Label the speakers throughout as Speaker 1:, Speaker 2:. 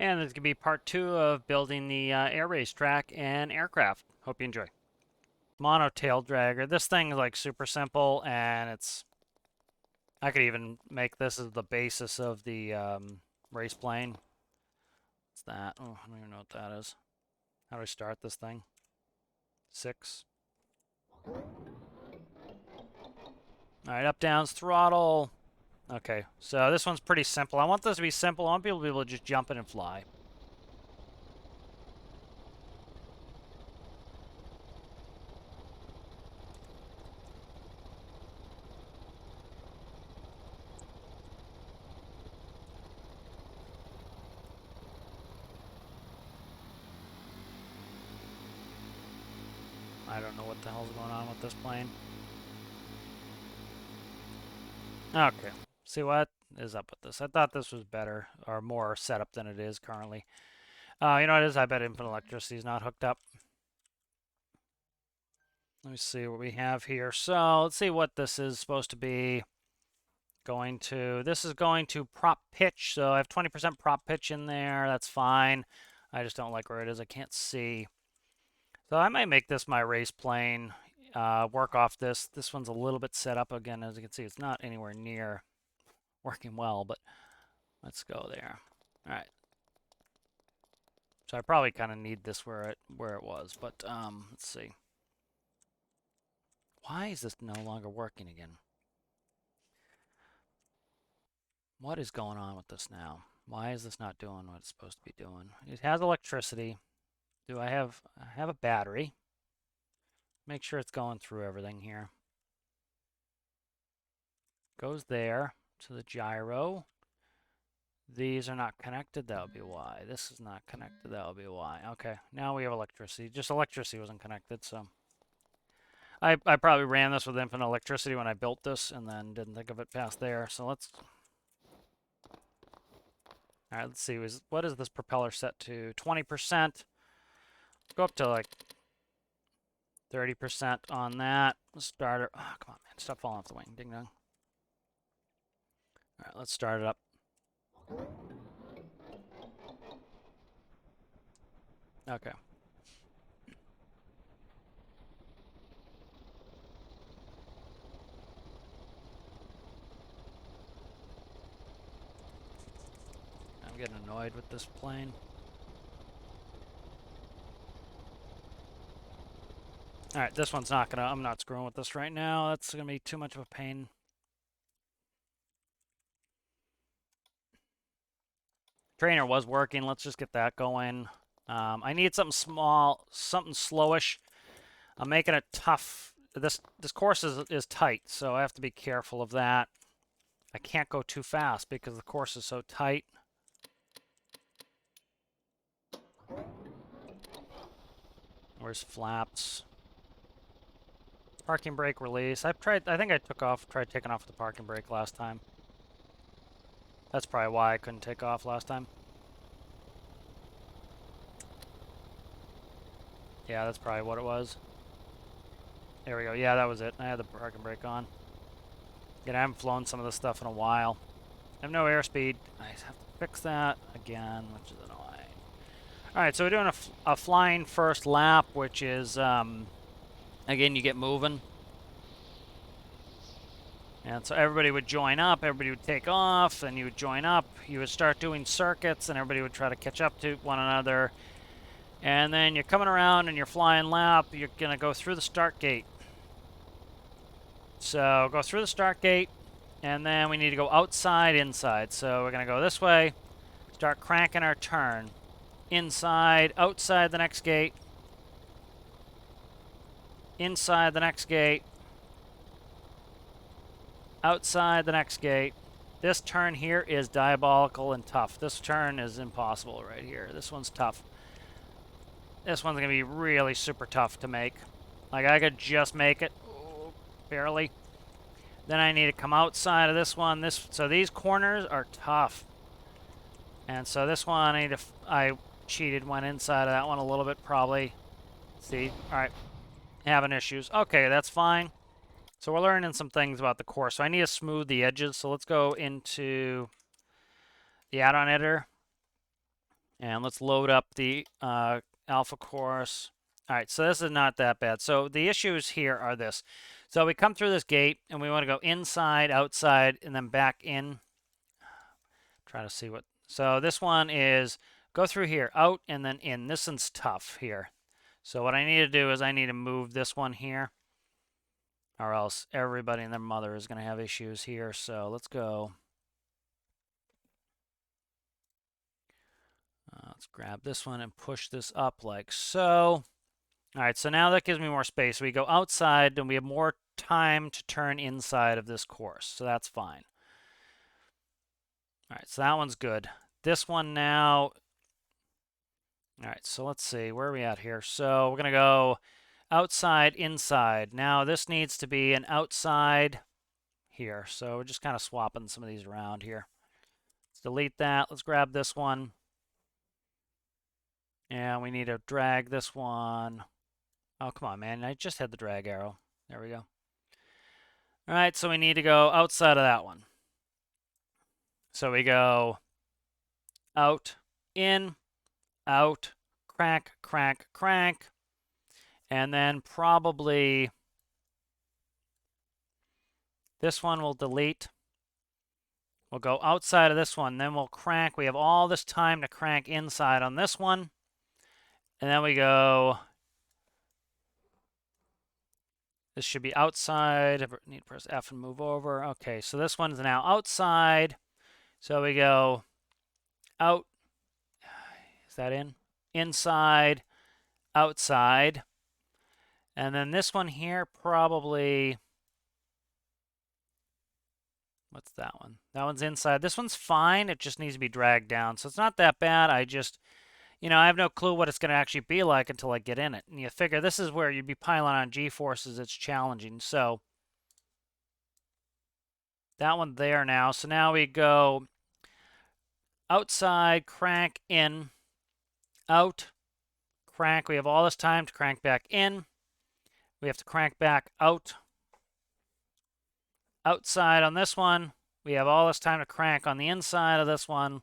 Speaker 1: And there's going to be part 2 of building the air race track and aircraft. Hope you enjoy. Mono tail dragger. This thing is like super simple, and I could even make this as the basis of the race plane. What's that? Oh, I don't even know what that is. How do I start this thing? 6. Alright, up, downs, throttle. Okay, so this one's pretty simple. I want this to be simple. I want people to be able to just jump in and fly. I don't know what the hell's going on with this plane. Okay, see what is up with this? I thought this was better or more set up than it is currently. You know what it is? I bet infinite electricity is not hooked up. Let me see what we have here. So let's see what this is supposed to be. This is going to prop pitch. So I have 20% prop pitch in there. That's fine. I just don't like where it is. I can't see. So I might make this my race plane. Work off this. This one's a little bit set up again. As you can see, it's not anywhere near working well, but let's go there. All right. So I probably kind of need this where it was, but let's see. Why is this no longer working again? What is going on with this now? Why is this not doing what it's supposed to be doing? It has electricity. I have a battery. Make sure it's going through everything here. Goes there to the gyro. These are not connected. That would be why. This is not connected. That would be why. Okay, now we have electricity. Just electricity wasn't connected, so I probably ran this with infinite electricity when I built this and then didn't think of it past there. So let's... All right, let's see. What is this propeller set to? 20%. Go up to like 30% on that. Let's start it. Oh, come on, man. Stop falling off the wing. Ding dong. All right, let's start it up. Okay. I'm getting annoyed with this plane. All right, this one's not gonna, I'm not screwing with this right now. That's gonna be too much of a pain. Trainer was working. Let's just get that going. I need something small, something slowish. I'm making it tough. This course is tight, so I have to be careful of that. I can't go too fast because the course is so tight. Where's flaps? Parking brake release. I think I tried taking off the parking brake last time. That's probably why I couldn't take off last time. Yeah, that's probably what it was. There we go. Yeah, that was it. I had the parking brake on. Again, I haven't flown some of this stuff in a while. I have no airspeed. I have to fix that again, which is annoying. All right, so we're doing a flying first lap, which is, again, you get moving. And so everybody would join up, everybody would take off, and you would join up. You would start doing circuits, and everybody would try to catch up to one another. And then you're coming around and you're flying lap. You're going to go through the start gate. So go through the start gate, and then we need to go outside, inside. So we're going to go this way, start cranking our turn. Inside, outside the next gate. Inside the next gate. Outside the next gate. This turn here is diabolical and tough. This turn is impossible right here. This one's tough. This one's going to be really super tough to make. Like, I could just make it. Ooh, barely. Then I need to come outside of this one. So these corners are tough. And so this one, I cheated, went inside of that one a little bit probably. See? All right. Having issues. Okay, that's fine. So we're learning some things about the course. So I need to smooth the edges. So let's go into the add-on editor. And let's load up the alpha course. All right, so this is not that bad. So the issues here are this. So we come through this gate, and we want to go inside, outside, and then back in. Try to see what... So this one is go through here, out, and then in. This one's tough here. So what I need to do is I need to move this one here, or else everybody and their mother is going to have issues here. So let's go. Let's grab this one and push this up like so. All right, so now that gives me more space. We go outside, and we have more time to turn inside of this course, so that's fine. All right, so that one's good. This one now... All right, so let's see. Where are we at here? So we're going to go outside, inside. Now this needs to be an outside here, so we're just kind of swapping some of these around here. Let's delete that. Let's grab this one. And we need to drag this one... Oh, come on, man. I just had the drag arrow. There we go. All right, so we need to go outside of that one. So we go out, in, out, crank, crank, crank. And then probably this one will delete. We'll go outside of this one. Then we'll crank. We have all this time to crank inside on this one. And then we go... This should be outside. I need to press F and move over. Okay, so this one's now outside. So we go out. Is that in? Inside, outside. And then this one here probably... What's that one? That one's inside. This one's fine. It just needs to be dragged down. So it's not that bad. I just... I have no clue what it's going to actually be like until I get in it. And you figure this is where you'd be piling on G-forces. It's challenging. So that one there now. So now we go outside, crank, in, out, crank. We have all this time to crank back in. We have to crank back out. Outside on this one. We have all this time to crank on the inside of this one.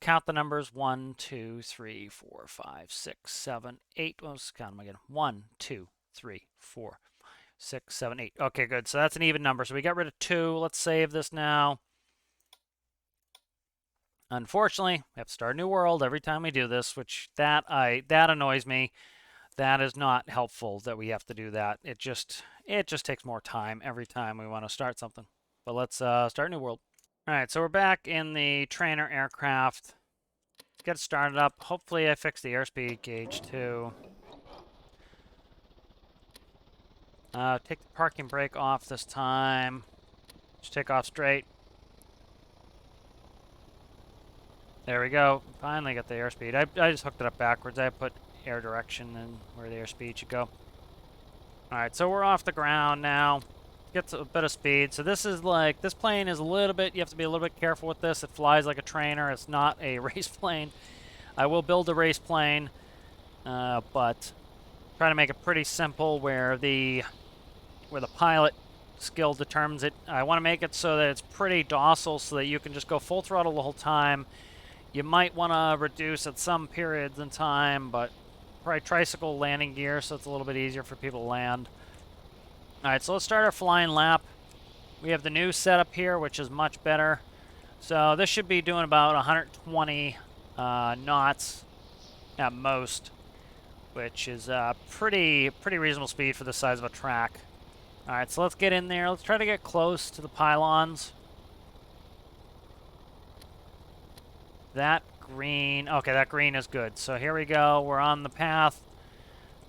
Speaker 1: Count the numbers 1, 2, 3, 4, 5, 6, 7, 8. Let's count them again. 1, 2, 3, 4, 6, 7, 8. Okay, good. So that's an even number. So we got rid of 2. Let's save this now. Unfortunately, we have to start a new world every time we do this, which that annoys me. That is not helpful that we have to do that. It just takes more time every time we want to start something. But let's start a new world. All right, so we're back in the trainer aircraft. Let's get started up. Hopefully I fixed the airspeed gauge too. Take the parking brake off this time. Just take off straight. There we go. Finally got the airspeed. I just hooked it up backwards. I put air direction and where the airspeed should go. All right, so we're off the ground now. Gets a bit of speed. So this is like, this plane is a little bit, you have to be a little bit careful with this. It flies like a trainer. It's not a race plane. I will build a race plane, but try to make it pretty simple where the pilot skill determines it. I want to make it so that it's pretty docile so that you can just go full throttle the whole time. You might want to reduce at some periods in time, but probably tricycle landing gear so it's a little bit easier for people to land. All right, so let's start our flying lap. We have the new setup here, which is much better. So this should be doing about 120 knots at most, which is pretty reasonable speed for the size of a track. All right, so let's get in there. Let's try to get close to the pylons. That green, okay, that green is good. So here we go. We're on the path.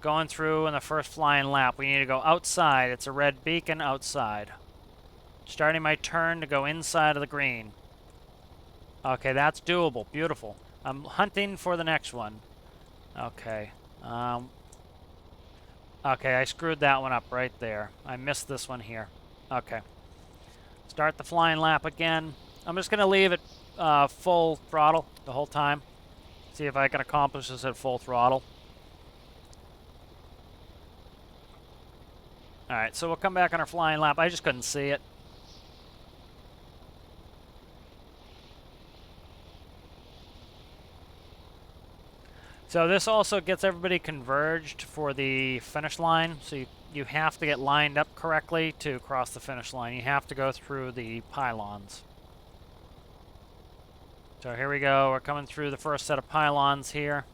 Speaker 1: Going through in the first flying lap. We need to go outside. It's a red beacon outside. Starting my turn to go inside of the green. Okay, that's doable. Beautiful. I'm hunting for the next one. Okay. Okay, I screwed that one up right there. I missed this one here. Okay. Start the flying lap again. I'm just going to leave it full throttle the whole time. See if I can accomplish this at full throttle. All right, so we'll come back on our flying lap. I just couldn't see it. So this also gets everybody converged for the finish line. So you have to get lined up correctly to cross the finish line. You have to go through the pylons. So here we go. We're coming through the first set of pylons here.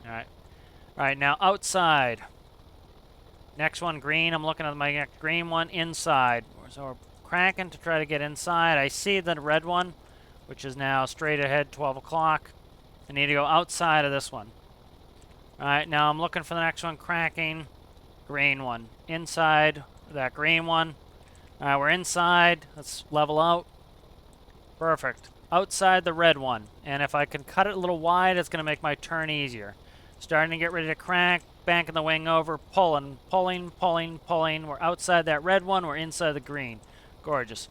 Speaker 1: All right. All right, now outside. Next one, green. I'm looking at my next green one inside. So we're cranking to try to get inside. I see the red one, which is now straight ahead, 12 o'clock. I need to go outside of this one. All right, now I'm looking for the next one, cranking. Green one. Inside that green one. All right, we're inside. Let's level out. Perfect. Outside the red one. And if I can cut it a little wide, it's going to make my turn easier. Starting to get ready to crank. Banking the wing over. Pulling, pulling, pulling, pulling. We're outside that red one. We're inside the green. Gorgeous.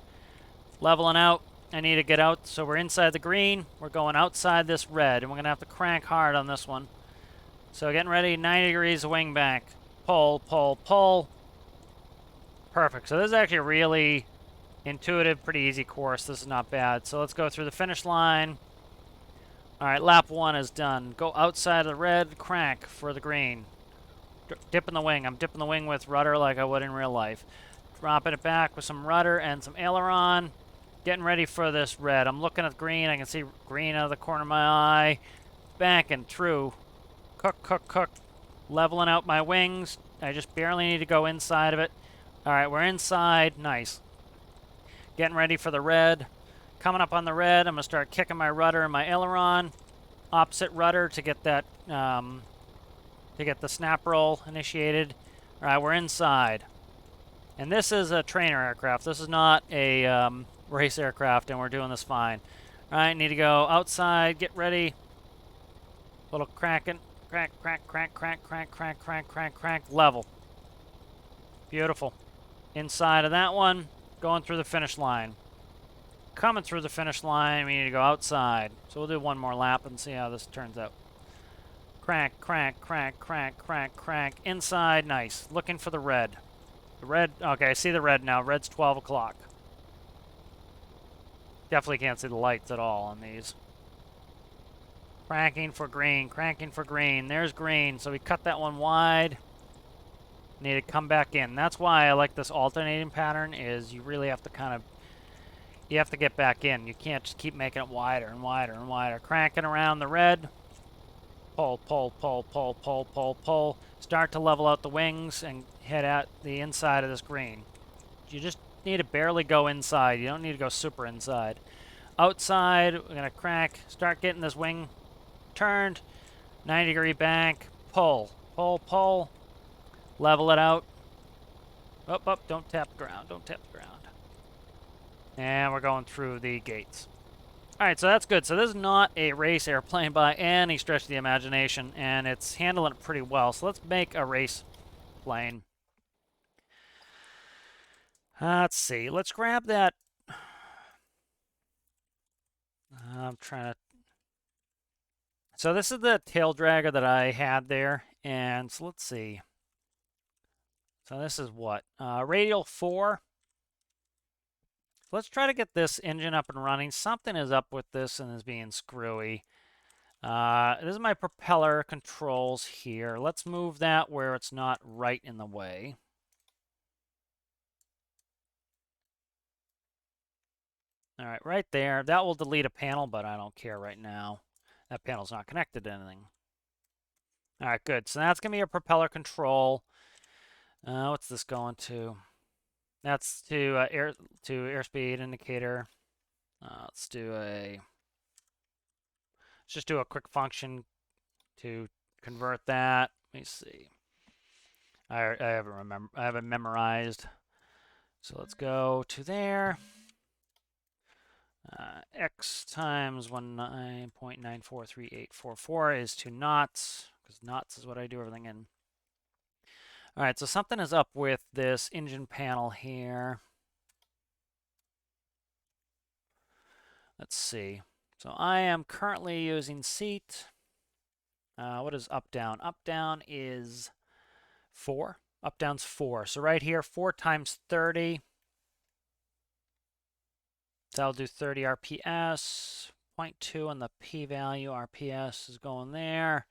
Speaker 1: Leveling out. I need to get out. So we're inside the green. We're going outside this red. And we're going to have to crank hard on this one. So getting ready. 90 degrees wing back. Pull, pull, pull. Perfect. So this is actually a really intuitive, pretty easy course. This is not bad. So let's go through the finish line. All right, lap 1 is done. Go outside of the red, crank for the green. Dipping the wing. I'm dipping the wing with rudder like I would in real life. Dropping it back with some rudder and some aileron. Getting ready for this red. I'm looking at green. I can see green out of the corner of my eye. Banking through. Cook, cook, cook. Leveling out my wings. I just barely need to go inside of it. All right, we're inside. Nice. Getting ready for the red. Coming up on the red, I'm going to start kicking my rudder and my aileron. Opposite rudder to get that, to get the snap roll initiated. All right, we're inside. And this is a trainer aircraft. This is not a race aircraft, and we're doing this fine. All right, need to go outside, get ready. Little cracking. Crank, crank, crank, crank, crank, crank, crank, crank, crank. Level. Beautiful. Inside of that one, going through the finish line. Coming through the finish line, we need to go outside. So we'll do one more lap and see how this turns out. Crank, crank, crank, crank, crank, crank. Inside, nice. Looking for the red. The red, okay, I see the red now. Red's 12 o'clock. Definitely can't see the lights at all on these. Cranking for green, cranking for green. There's green, so we cut that one wide. Need to come back in. That's why I like this alternating pattern, is you really have to kind of, you have to get back in. You can't just keep making it wider and wider and wider. Cranking around the red. Pull, pull, pull, pull, pull, pull, pull. Start to level out the wings and head at the inside of this green. You just need to barely go inside. You don't need to go super inside. Outside, we're going to crank. Start getting this wing turned. 90-degree bank. Pull, pull, pull. Level it out. Up, up. Don't tap the ground. Don't tap the ground. And we're going through the gates. All right, so that's good. So this is not a race airplane by any stretch of the imagination, and it's handling it pretty well. So let's make a race plane. Let's see. Let's grab that. I'm trying to. So this is the tail dragger that I had there, and so let's see. So this is what? Radial 4. Let's try to get this engine up and running. Something is up with this and is being screwy. This is my propeller controls here. Let's move that where it's not right in the way. All right, right there. That will delete a panel, but I don't care right now. That panel's not connected to anything. All right, good. So that's going to be a propeller control. What's this going to? That's to airspeed indicator. Let's just do a quick function to convert that. Let me see. I haven't memorized. So let's go to there. X times 19.943844 is 2 knots, because knots is what I do everything in. All right, so something is up with this engine panel here. Let's see. So I am currently using seat. What is up, down? Up, down is 4. Up, down's 4. So right here, 4 times 30. So I'll do 30 RPS. 0.2 on the p-value. RPS is going there.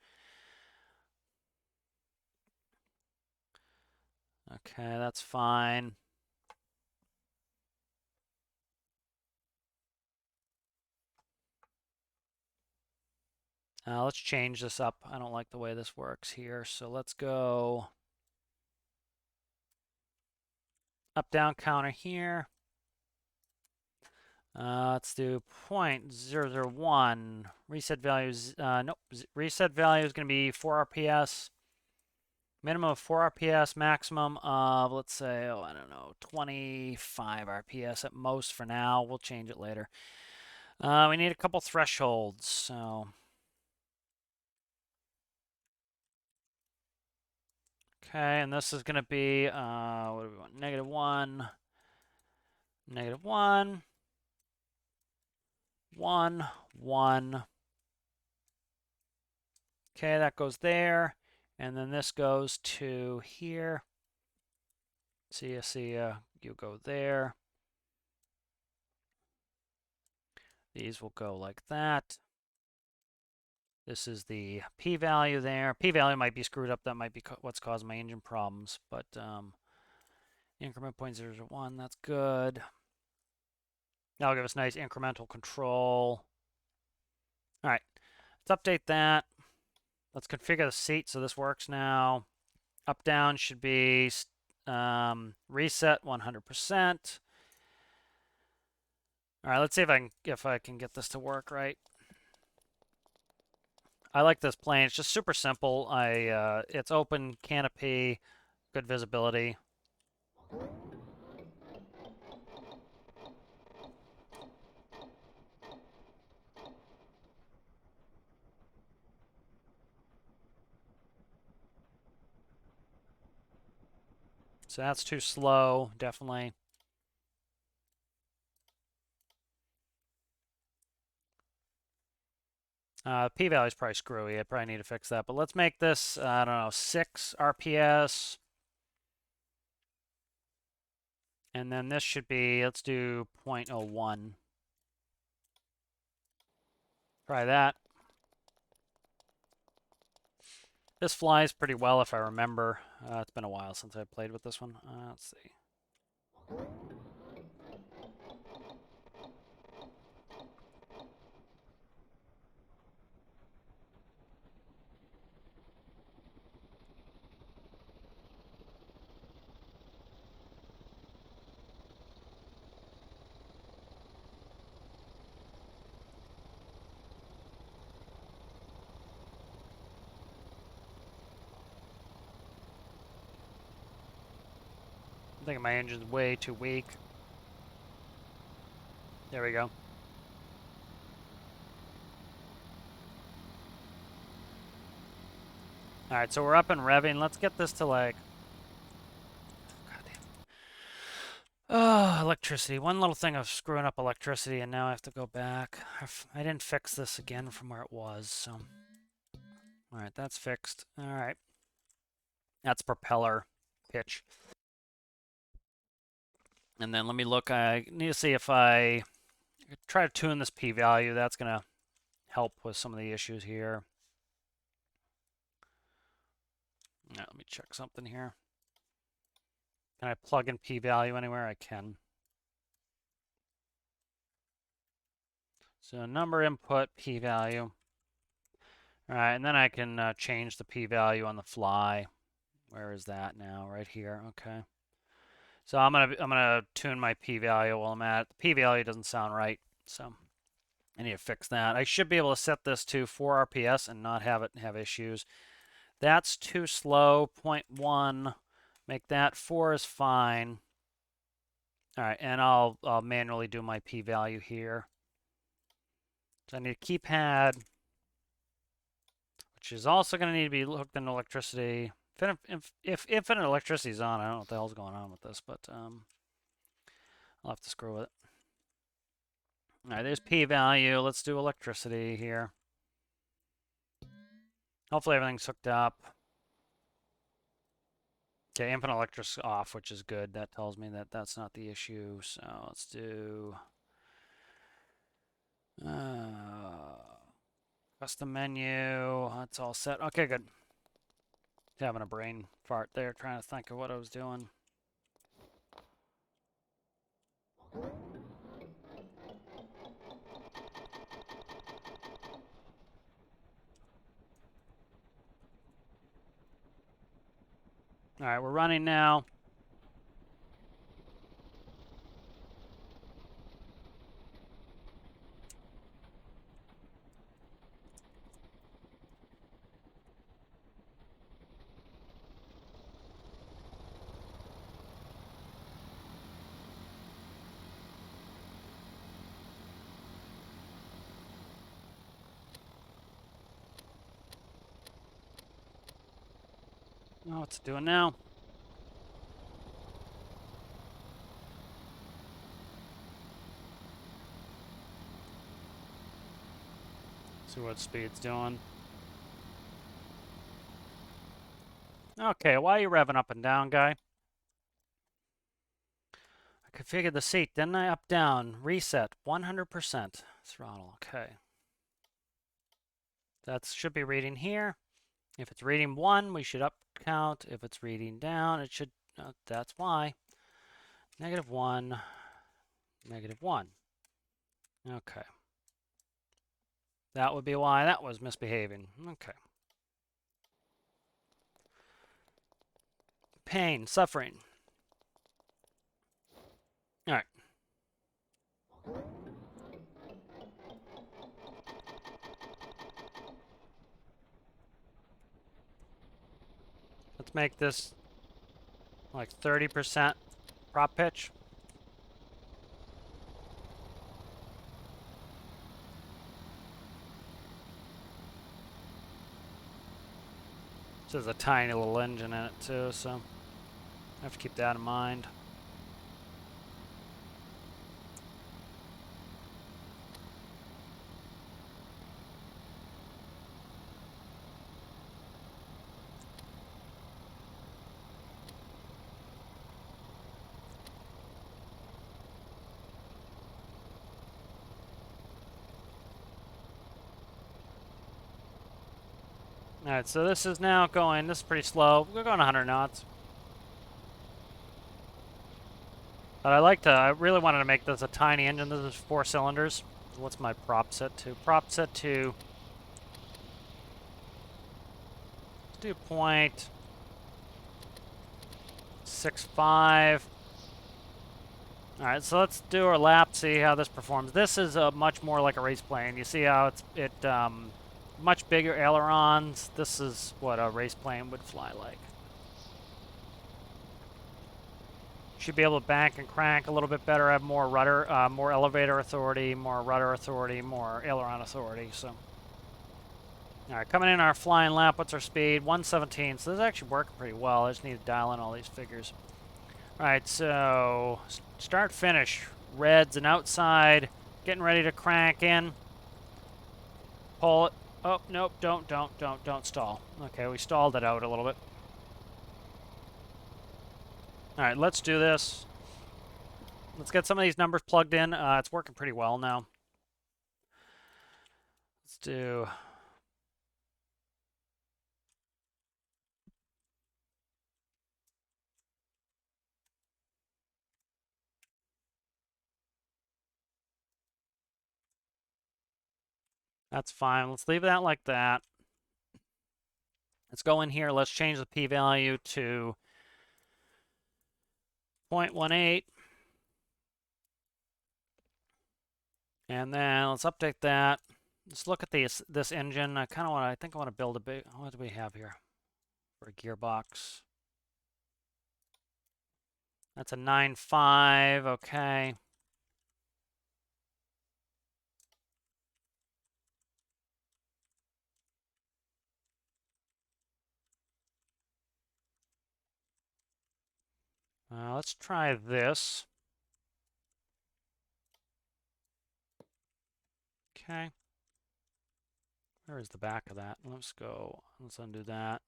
Speaker 1: Okay, that's fine. Let's change this up. I don't like the way this works here. So let's go up-down counter here. Let's do 0.001. Reset values. Nope. Reset value is going to be 4 RPS. Minimum of 4 RPS, maximum of, let's say, I don't know, 25 RPS at most for now. We'll change it later. We need a couple thresholds, so. Okay, and this is going to be, what do we want? -1, -1, 1, 1. Okay, that goes there. And then this goes to here. See ya, you go there. These will go like that. This is the p-value there. P-value might be screwed up. That might be what's causing my engine problems. But increment 0.001, that's good. That'll give us nice incremental control. All right, let's update that. Let's configure the seat so this works now. Up down should be reset 100%. All right, let's see if I can get this to work right. I like this plane. It's just super simple. It's open canopy, good visibility. So that's too slow, definitely. P-value is probably screwy. I probably need to fix that. But let's make this, I don't know, 6 RPS. And then this should be, let's do 0.01. Try that. This flies pretty well if I remember. It's been a while since I played with this one. Let's see. I think my engine's way too weak. There we go. All right, so we're up and revving. Let's get this to like... Oh, electricity. One little thing of screwing up electricity, and now I have to go back. I didn't fix this again from where it was, so... All right, that's fixed. All right. That's propeller pitch. And then let me look. I need to see if I try to tune this p-value. That's going to help with some of the issues here. Right, let me check something here. Can I plug in p-value anywhere? I can. So number input, p-value. All right, and then I can change the p-value on the fly. Where is that now? Right here. Okay. So I'm gonna tune my p-value while I'm at it. The p-value doesn't sound right, so I need to fix that. I should be able to set this to 4 RPS and not have it have issues. That's too slow. 0.1. Make that 4 is fine. All right, and I'll manually do my p-value here. So I need a keypad, which is also going to need to be hooked into electricity. If infinite electricity is on, I don't know what the hell's going on with this, but I'll have to screw with it. All right, there's p-value. Let's do electricity here. Hopefully everything's hooked up. Okay, infinite electricity off, which is good. That tells me that that's not the issue. So let's do Custom menu. That's all set. Okay, good. Having a brain fart there, trying to think of what I was doing. All right, we're running now. Oh, what's it doing now? See what speed's doing. Okay, why are you revving up and down, guy? I configured the seat, didn't I? Up, down, reset, 100% throttle. Okay. That should be reading here. If it's reading 1, we should up count. If it's reading down, it should, that's why. -1, -1. Okay. That would be why that was misbehaving. Okay. Pain, suffering. All right. Let's make this like 30% prop pitch. This is a tiny little engine in it too, so I have to keep that in mind. All right, so this is now going, this is pretty slow. We're going 100 knots. But I really wanted to make this a tiny engine. This is 4 cylinders. What's my prop set to? Prop set to, let's do 0.65. All right, so let's do our lap, see how this performs. This is much more like a race plane. You see how it's much bigger ailerons. This is what a race plane would fly like. Should be able to bank and crank a little bit better, have more rudder, more elevator authority, more rudder authority, more aileron authority. So, all right, coming in our flying lap. What's our speed? 117. So this is actually working pretty well. I just need to dial in all these figures. All right, so start finish. Reds and outside. Getting ready to crank in. Pull it. Oh, nope, don't stall. Okay, we stalled it out a little bit. All right, let's do this. Let's get some of these numbers plugged in. It's working pretty well now. Let's do... That's fine. Let's leave that like that. Let's go in here. Let's change the p-value to 0.18. And then let's update that. Let's look at this engine. I think I want to build a big, what do we have here for a gearbox? That's a 9.5, okay. Let's try this. Okay. Where is the back of that? Let's undo that.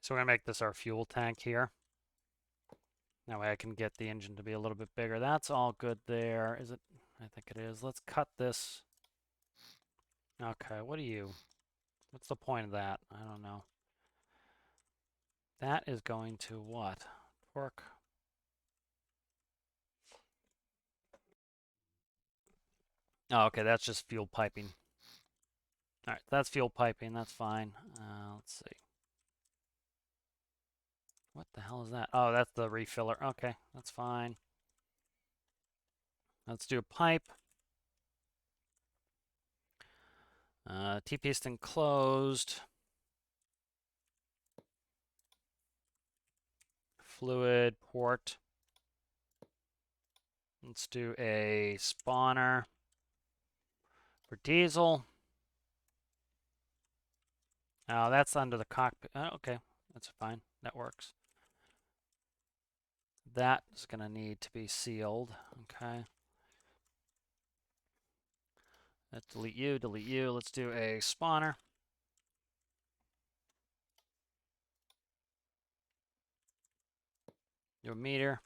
Speaker 1: So we're gonna make this our fuel tank here. That way I can get the engine to be a little bit bigger. That's all good there. Is it? I think it is. Let's cut this. Okay, what are you? What's the point of that? I don't know. That is going to what? Torque. Oh, okay, that's just fuel piping. All right, that's fuel piping. That's fine. Let's see. What the hell is that? Oh, that's the refiller. Okay, that's fine. Let's do a pipe. T-piston closed. Fluid port. Let's do a spawner for diesel. Oh, that's under the cockpit. Oh, okay, that's fine. That works. That is going to need to be sealed. Okay. Let's delete you, delete you. Let's do a spawner. Do a meter.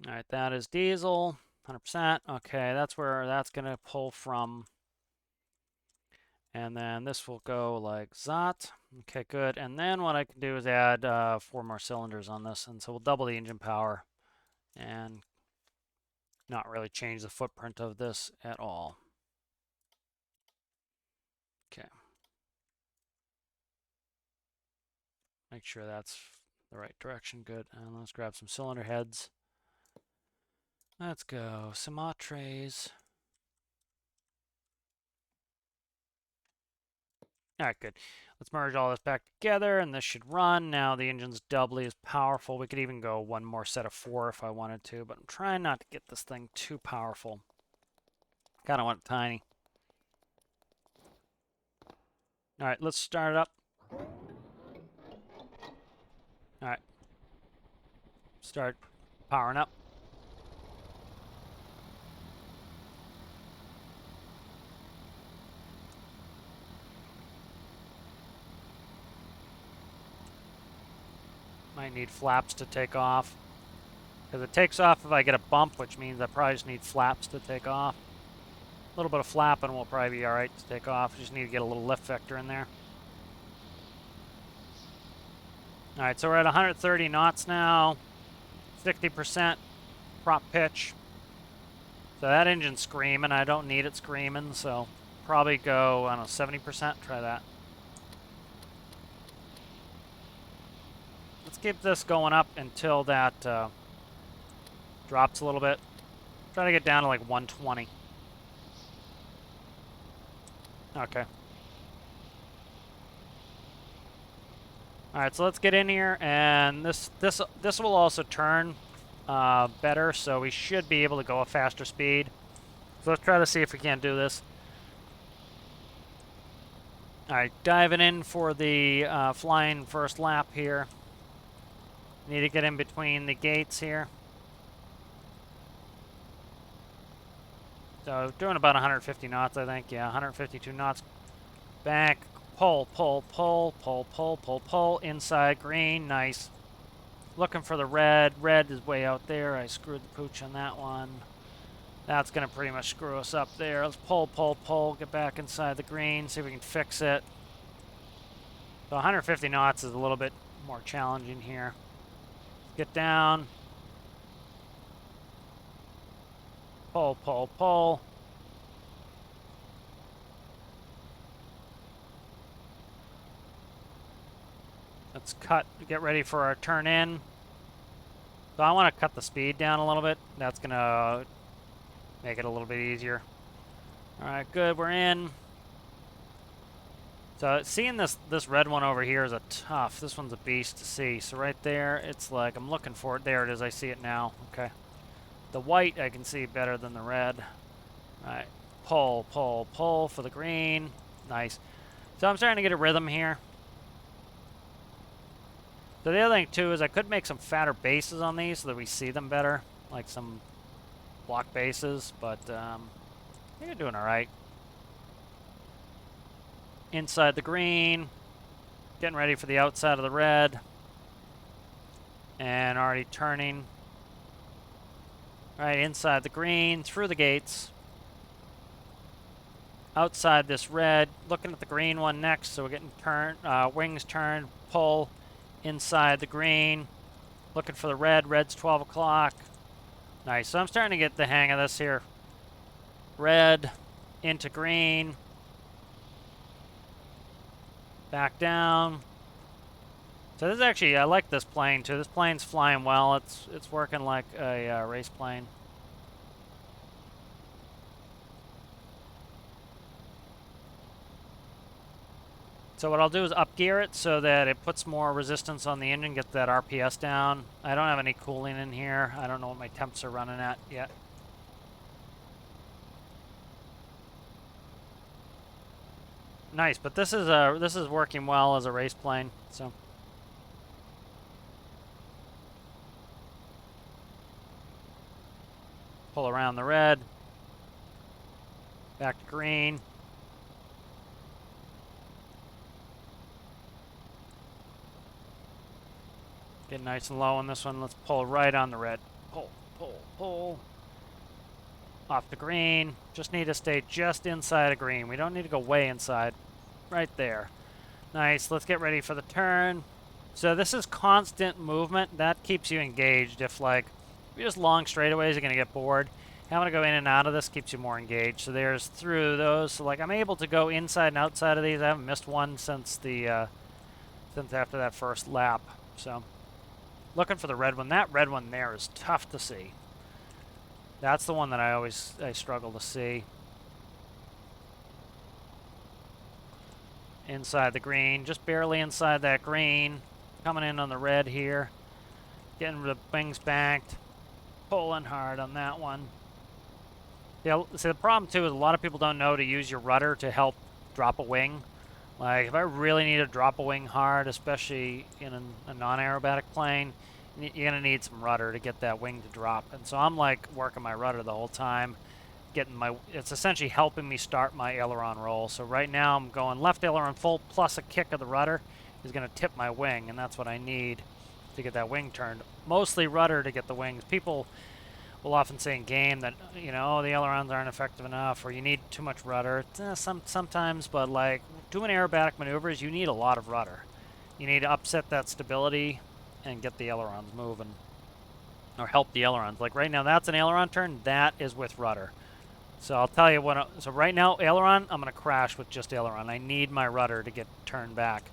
Speaker 1: All right, that is diesel, 100%. Okay, that's where that's going to pull from. And then this will go like that. Okay, good. And then what I can do is add 4 more cylinders on this. And so we'll double the engine power and not really change the footprint of this at all. Okay. Make sure that's the right direction. Good. And let's grab some cylinder heads. Let's go. Sumatres. All right, good. Let's merge all this back together, and this should run. Now the engine's doubly as powerful. We could even go one more set of 4 if I wanted to, but I'm trying not to get this thing too powerful. Kind of want it tiny. All right, let's start it up. All right. Start powering up. Might need flaps to take off. Because it takes off if I get a bump, which means I probably just need flaps to take off. A little bit of flapping will probably be all right to take off. Just need to get a little lift vector in there. All right, so we're at 130 knots now. 60% prop pitch. So that engine's screaming. I don't need it screaming, so probably go, I don't know, 70%. Try that. Let's keep this going up until that drops a little bit. Try to get down to like 120. Okay. All right, so let's get in here, and this will also turn better, so we should be able to go a faster speed. So let's try to see if we can't do this. All right, diving in for the flying first lap here. Need to get in between the gates here. So doing about 150 knots, I think. Yeah, 152 knots. Back, pull, pull, pull, pull, pull, pull, pull. Inside, green, nice. Looking for the red. Red is way out there. I screwed the pooch on that one. That's going to pretty much screw us up there. Let's pull, pull, pull. Get back inside the green. See if we can fix it. So 150 knots is a little bit more challenging here. Get down. Pull, pull, pull. Let's cut, get ready for our turn in. So I want to cut the speed down a little bit. That's going to make it a little bit easier. All right, good, we're in. So seeing this red one over here is a tough. This one's a beast to see. So right there, it's like, I'm looking for it. There it is, I see it now. Okay. The white I can see better than the red. All right, pull, pull, pull for the green. Nice. So I'm starting to get a rhythm here. So the other thing too is I could make some fatter bases on these so that we see them better, like some block bases, but I think I'm doing all right. Inside the green. Getting ready for the outside of the red. And already turning. Right inside the green, through the gates. Outside this red, looking at the green one next, so we're getting wings turned, pull inside the green. Looking for the red, red's 12 o'clock. Nice, so I'm starting to get the hang of this here. Red into green. Back down. So this is actually, I like this plane too. This plane's flying well. It's working like a race plane. So what I'll do is up gear it so that it puts more resistance on the engine, get that RPS down. I don't have any cooling in here. I don't know what my temps are running at yet. Nice, but this is working well as a race plane. So pull around the red, back to green. Get nice and low on this one. Let's pull right on the red. Pull, pull, pull. Off the green. Just need to stay just inside of green. We don't need to go way inside. Right there. Nice. Let's get ready for the turn. So this is constant movement. That keeps you engaged. If like you're just long straightaways, you're going to get bored. Having to go in and out of this keeps you more engaged. So there's through those. So like I'm able to go inside and outside of these. I haven't missed one since the since after that first lap. So looking for the red one. That red one there is tough to see. That's the one that I struggle to see. Inside the green, just barely inside that green. Coming in on the red here. Getting the wings banked. Pulling hard on that one. Yeah, see the problem too is a lot of people don't know to use your rudder to help drop a wing. Like if I really need to drop a wing hard, especially in a non-aerobatic plane, you're gonna need some rudder to get that wing to drop. And so I'm like working my rudder the whole time, it's essentially helping me start my aileron roll. So right now I'm going left aileron full plus a kick of the rudder is gonna tip my wing, and that's what I need to get that wing turned. Mostly rudder to get the wings. People will often say in game that, you know, oh, the ailerons aren't effective enough or you need too much rudder. Sometimes, but like doing aerobatic maneuvers, you need a lot of rudder. You need to upset that stability and get the ailerons moving, or help the ailerons. Like right now, that's an aileron turn. That is with rudder. So I'll tell you what. So right now, aileron, I'm going to crash with just aileron. I need my rudder to get turned back.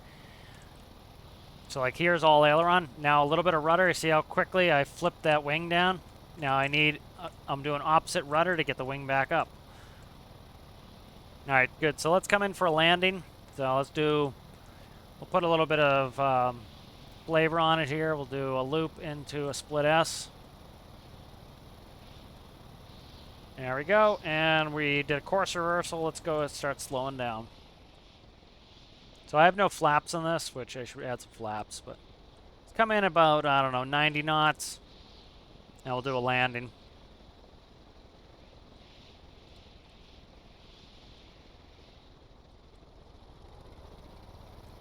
Speaker 1: So like here's all aileron. Now a little bit of rudder. You see how quickly I flipped that wing down? Now I'm doing opposite rudder to get the wing back up. All right, good. So let's come in for a landing. So we'll put a little bit of flavor on it here. We'll do a loop into a split S. There we go. And we did a course reversal. Let's go and start slowing down. So I have no flaps on this, which I should add some flaps, but let's come in about, I don't know, 90 knots. And we'll do a landing.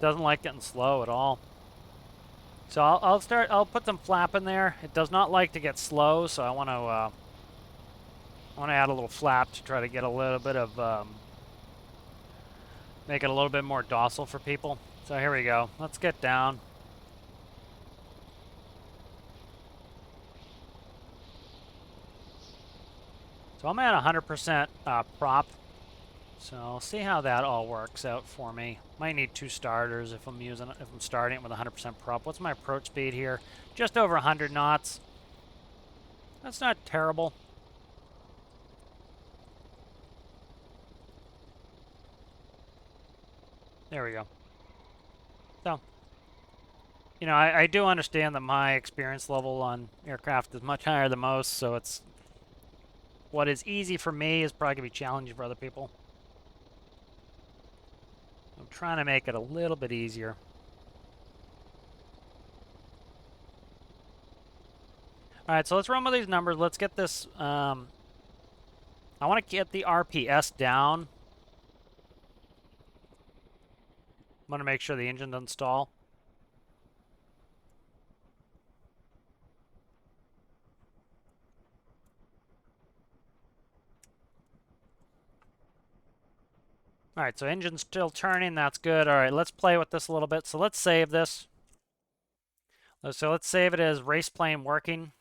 Speaker 1: Doesn't like getting slow at all. So I'll put some flap in there. It does not like to get slow, so I want to add a little flap to try to get a little bit of, make it a little bit more docile for people. So here we go. Let's get down. So I'm at 100% prop. So I'll see how that all works out for me. Might need 2 starters if I'm starting it with 100% prop. What's my approach speed here? Just over 100 knots. That's not terrible. There we go. So, you know, I do understand that my experience level on aircraft is much higher than most, so what is easy for me is probably going to be challenging for other people. I'm trying to make it a little bit easier. All right, so let's run with these numbers. Let's get this. I want to get the RPS down. Want to make sure the engine doesn't stall. All right, so engine's still turning. That's good. All right, let's play with this a little bit. So let's save this. So let's save it as race plane working.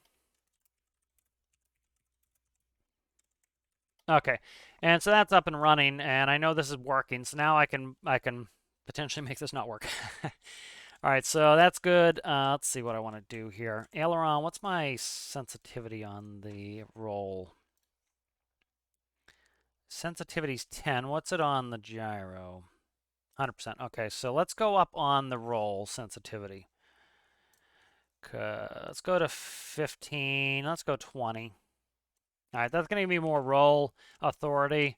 Speaker 1: Okay, and so that's up and running, and I know this is working. So now I can potentially make this not work. All right, so that's good. Let's see what I want to do here. Aileron, what's my sensitivity on the roll? Sensitivity's 10. What's it on the gyro? 100%. Okay, so let's go up on the roll sensitivity. Let's go to 15. Let's go 20. All right, that's going to give me more roll authority,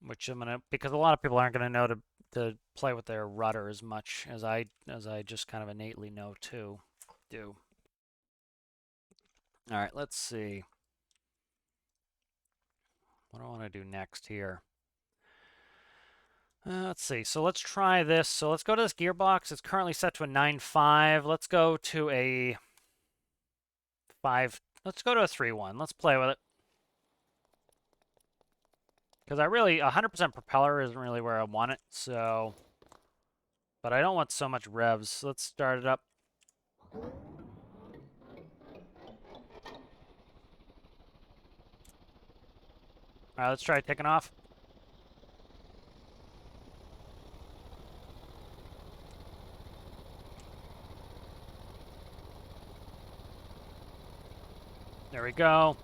Speaker 1: which I'm going to, because a lot of people aren't going to know to play with their rudder as much as I just kind of innately know to do. All right, let's see. What do I want to do next here? Let's see. So let's try this. So let's go to this gearbox. It's currently set to a 9.5. Let's go to a 5. Let's go to a 3.1. Let's play with it. Because I really, 100% propeller isn't really where I want it. So, but I don't want so much revs. So let's start it up. All right, let's try taking off. There we go.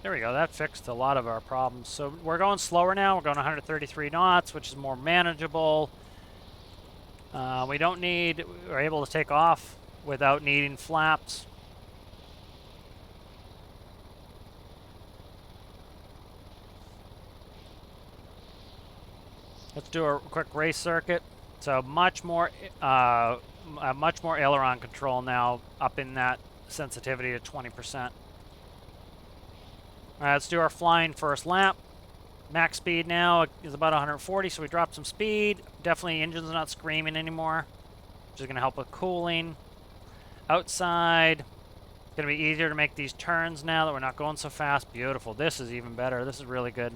Speaker 1: There we go. That fixed a lot of our problems. So we're going slower now. We're going 133 knots, which is more manageable. We're able to take off without needing flaps. Let's do a quick race circuit. So much more aileron control now, up in that sensitivity to 20%. All right, let's do our flying first lap. Max speed now is about 140, so we dropped some speed. Definitely engine's not screaming anymore, which is going to help with cooling. Outside, it's going to be easier to make these turns now that we're not going so fast. Beautiful. This is even better. This is really good.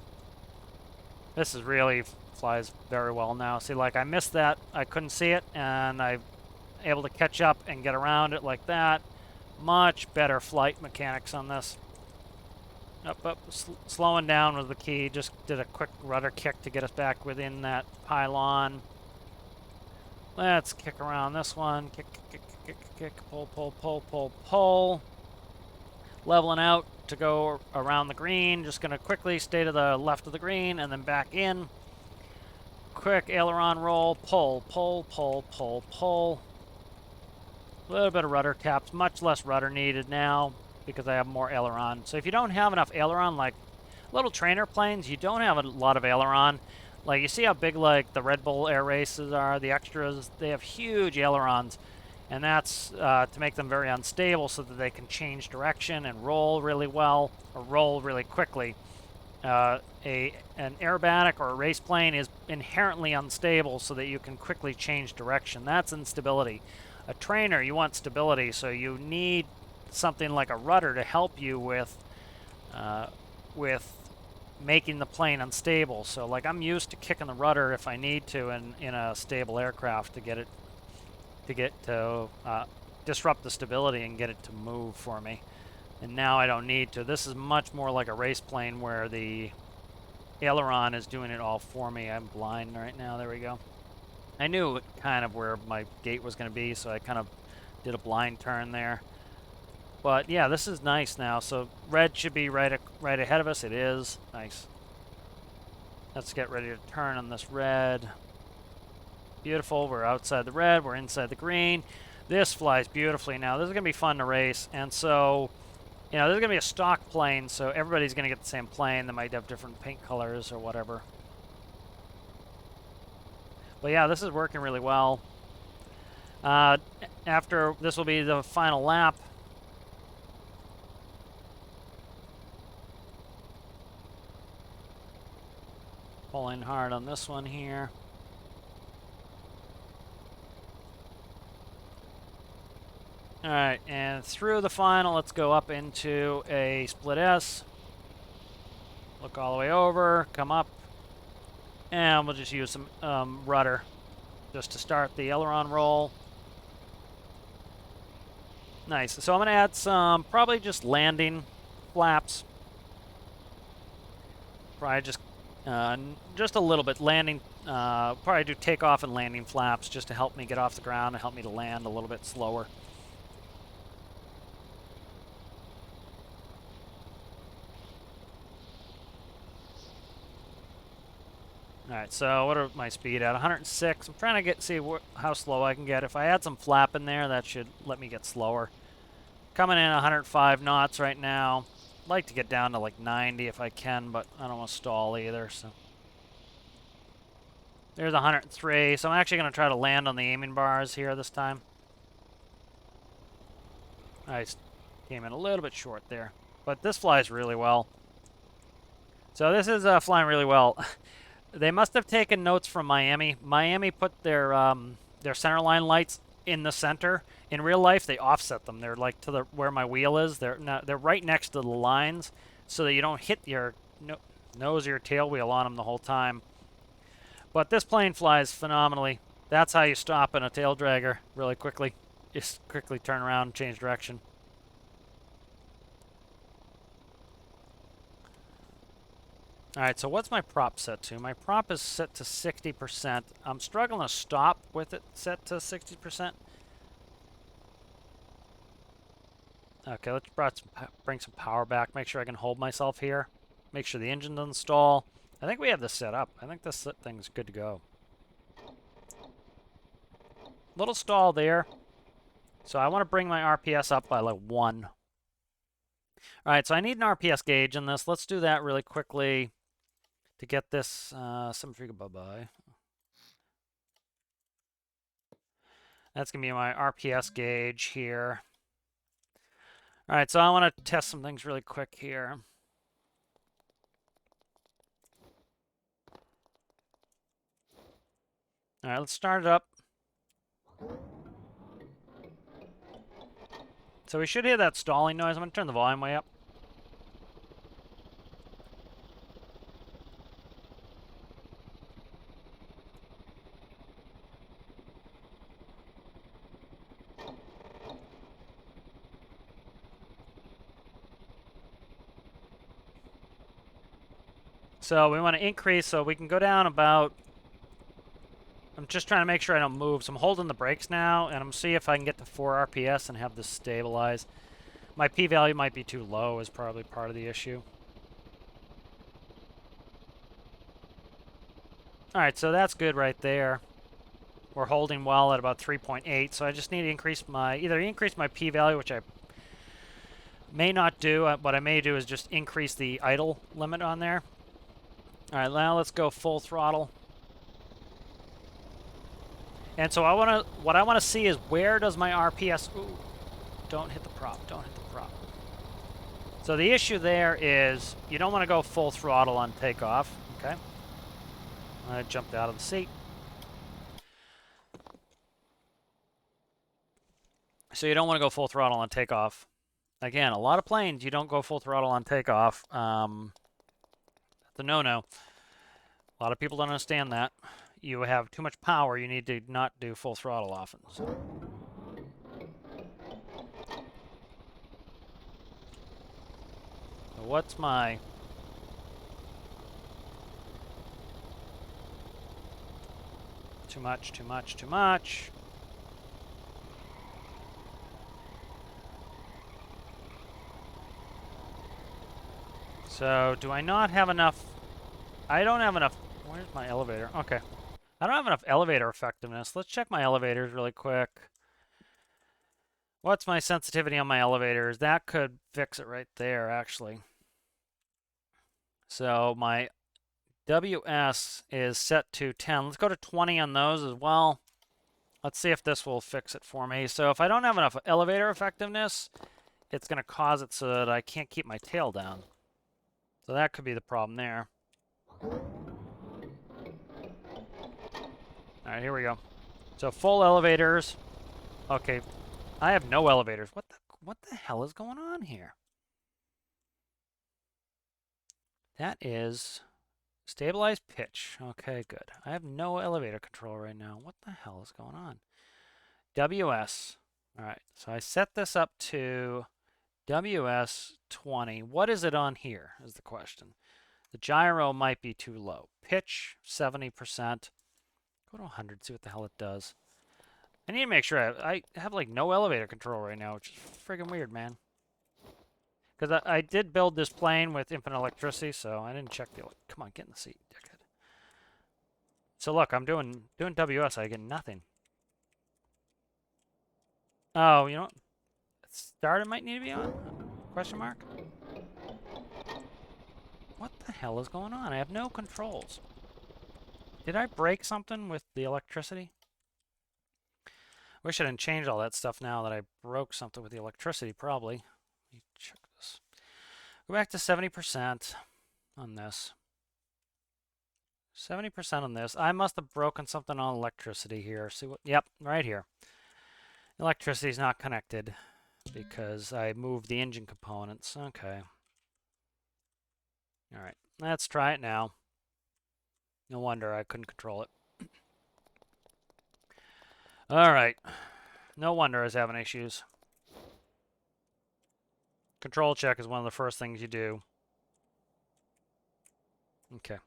Speaker 1: This is really flies very well now. See, like I missed that. I couldn't see it, and I'm able to catch up and get around it like that. Much better flight mechanics on this. Up. Slowing down was the key. Just did a quick rudder kick to get us back within that pylon. Let's kick around this one. Kick. Pull. Leveling out to go around the green. Just going to quickly stay to the left of the green and then back in. Quick aileron roll. Pull. A little bit of rudder taps. Much less rudder needed now, because I have more aileron. So if you don't have enough aileron, like little trainer planes, you don't have a lot of aileron. Like you see how big like the Red Bull air races are, the extras, they have huge ailerons. And that's to make them very unstable so that they can change direction and roll really well, or roll really quickly. An aerobatic or a race plane is inherently unstable so that you can quickly change direction. That's instability. A trainer, you want stability, so you need something like a rudder to help you with making the plane unstable. So like I'm used to kicking the rudder if I need to in a stable aircraft to disrupt the stability and get it to move for me. And now I don't need to. This is much more like a race plane where the aileron is doing it all for me. I'm blind right now. There we go. I knew kind of where my gate was going to be, so I kind of did a blind turn there. But yeah, this is nice now. So red should be right ahead of us. It is. Nice. Let's get ready to turn on this red. Beautiful. We're outside the red. We're inside the green. This flies beautifully now. This is going to be fun to race. And so, you know, this is going to be a stock plane, so everybody's going to get the same plane. They might have different paint colors or whatever. But yeah, this is working really well. After this will be the final lap. Pulling hard on this one here. Alright, and through the final, let's go up into a split S. Look all the way over, come up, and we'll just use some rudder just to start the aileron roll. Nice. So I'm going to add some, probably just landing flaps. Probably just a little bit landing. Probably do takeoff and landing flaps just to help me get off the ground and help me to land a little bit slower. All right, so what are my speed at? 106. I'm trying to see how slow I can get. If I add some flap in there, that should let me get slower. Coming in 105 knots right now. I'd like to get down to like 90 if I can, but I don't want to stall either. So there's 103. So I'm actually going to try to land on the aiming bars here this time. I came in a little bit short there, but this flies really well. So this is flying really well. They must have taken notes from Miami. Miami put their centerline lights in the center. In real life, they offset them. They're like to the where my wheel is. They're right next to the lines, so that you don't hit your nose or your tail wheel on them the whole time. But this plane flies phenomenally. That's how you stop in a tail dragger really quickly. Just quickly turn around and change direction. Alright, so what's my prop set to? My prop is set to 60%. I'm struggling to stop with it set to 60%. Okay, let's bring some power back. Make sure I can hold myself here. Make sure the engine doesn't stall. I think we have this set up. I think this thing's good to go. Little stall there. So I want to bring my RPS up by like 1. Alright, so I need an RPS gauge in this. Let's do that really quickly. To get this, bye-bye. That's going to be my RPS gauge here. All right, so I want to test some things really quick here. All right, let's start it up. So we should hear that stalling noise. I'm going to turn the volume way up. So we want to increase so we can go down about... I'm just trying to make sure I don't move. So I'm holding the brakes now, and I'm going to see if I can get to 4 RPS and have this stabilize. My p-value might be too low is probably part of the issue. All right, so that's good right there. We're holding well at about 3.8, so I just need to increase either increase my p-value, which I may not do. What I may do is just increase the idle limit on there. All right, now let's go full throttle. And so what I want to see is where does my RPS... Ooh, don't hit the prop, don't hit the prop. So the issue there is you don't want to go full throttle on takeoff, okay? I jumped out of the seat. So you don't want to go full throttle on takeoff. Again, a lot of planes, you don't go full throttle on takeoff. That's a no-no. A lot of people don't understand that. You have too much power, you need to not do full throttle often. So. What's my... Too much, too much, too much. So, do I not have enough... I don't have enough... Where's my elevator? Okay. I don't have enough elevator effectiveness. Let's check my elevators really quick. What's my sensitivity on my elevators? That could fix it right there, actually. So, my WS is set to 10. Let's go to 20 on those as well. Let's see if this will fix it for me. So, if I don't have enough elevator effectiveness, it's going to cause it so that I can't keep my tail down. So that could be the problem there. All right, here we go. So full elevators. Okay, I have no elevators. What the hell is going on here? That is stabilized pitch. Okay, good. I have no elevator control right now. What the hell is going on? WS. All right, so I set this up to WS 20. What is it on here is the question. The gyro might be too low. Pitch, 70%. Go to 100, see what the hell it does. I need to make sure I have like no elevator control right now, which is friggin' weird, man. Because I did build this plane with infinite electricity, so I didn't check the... Come on, get in the seat, dickhead. So look, I'm doing WS, I get nothing. Oh, you know what? Starter might need to be on? Question mark? What the hell is going on? I have no controls. Did I break something with the electricity? Wish I didn't change all that stuff now that I broke something with the electricity, probably. Let me check this. Go back to 70% on this. 70% on this. I must have broken something on electricity here. See what? Yep, right here. Electricity's not connected because I moved the engine components. Okay. All right, let's try it now. No wonder I couldn't control it. All right. No wonder I was having issues. Control check is one of the first things you do. Okay.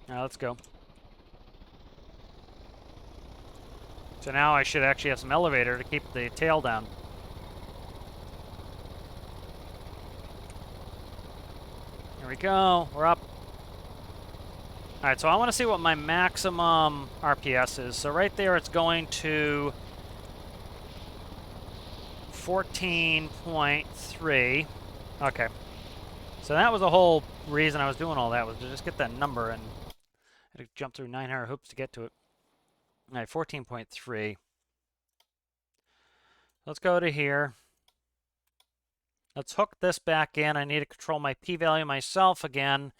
Speaker 1: Now let's go. So now I should actually have some elevator to keep the tail down. Here we go. We're up. All right, so I want to see what my maximum RPS is. So right there, it's going to 14.3. Okay. So that was the whole reason I was doing all that, was to just get that number, and I had to jump through 900 hoops to get to it. All right, 14.3. Let's go to here. Let's hook this back in. I need to control my p-value myself again.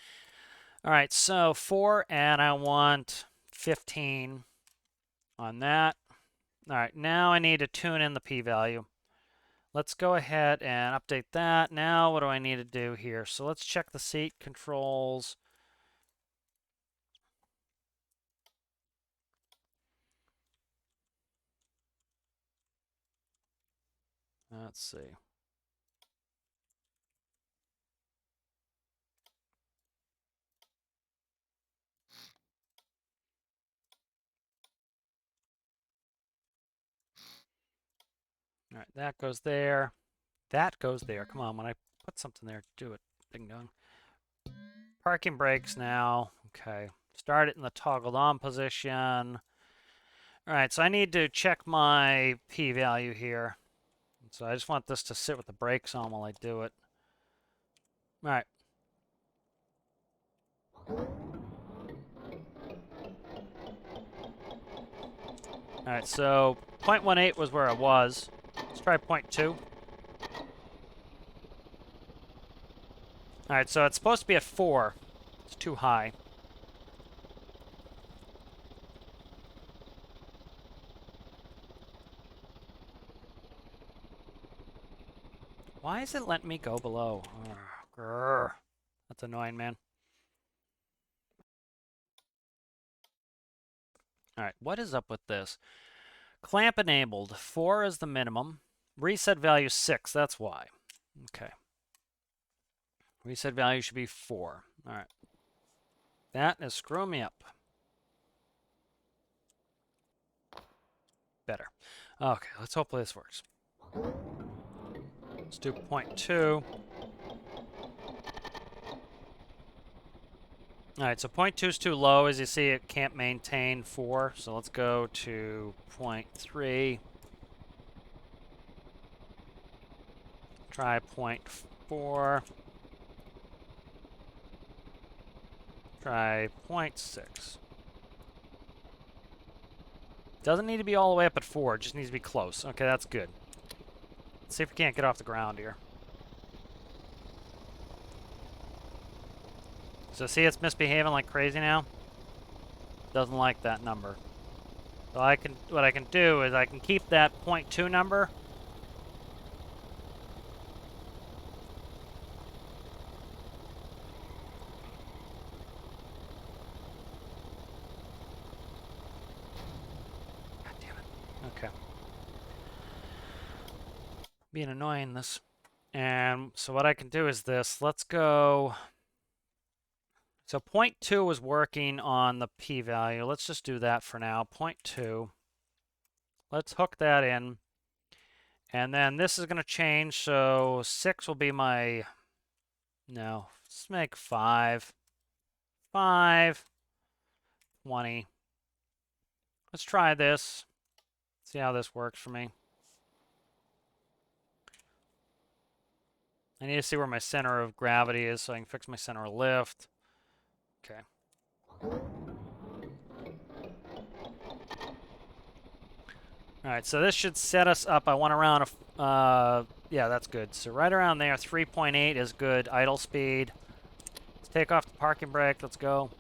Speaker 1: All right, so 4, and I want 15 on that. All right, now I need to tune in the p-value. Let's go ahead and update that. Now what do I need to do here? So let's check the seat controls. Let's see. All right, that goes there. That goes there. Come on, when I put something there, do it. Ding dong. Parking brakes now. Okay. Start it in the toggled on position. All right, so I need to check my p-value here. So I just want this to sit with the brakes on while I do it. All right. All right, so 0.18 was where I was. Let's try 0.2. All right, so it's supposed to be at 4. It's too high. Why is it letting me go below? Grr. That's annoying, man. All right, what is up with this? Clamp enabled. 4 is the minimum. Reset value 6. That's why. Okay. Reset value should be 4. All right. That is screwing me up. Better. Okay, let's hopefully this works. Let's do 0.2. All right, so 0.2 is too low. As you see, it can't maintain 4. So let's go to 0.3. Try 0.4. Try 0.6. Doesn't need to be all the way up at 4. It just needs to be close. Okay, that's good. Let's see if we can't get off the ground here. So see, it's misbehaving like crazy now. Doesn't like that number. So what I can do is I can keep that 0.2 number. God damn it. Okay. Being annoying this. And so what I can do is this. Let's go. So 0.2 was working on the p-value. Let's just do that for now. 0.2. Let's hook that in. And then this is going to change. So 6 will be my... No. Let's make 5. 5. 20. Let's try this. See how this works for me. I need to see where my center of gravity is so I can fix my center of lift. Okay. All right, so this should set us up. I want around yeah, that's good. So right around there, 3.8 is good idle speed. Let's take off the parking brake. Let's go.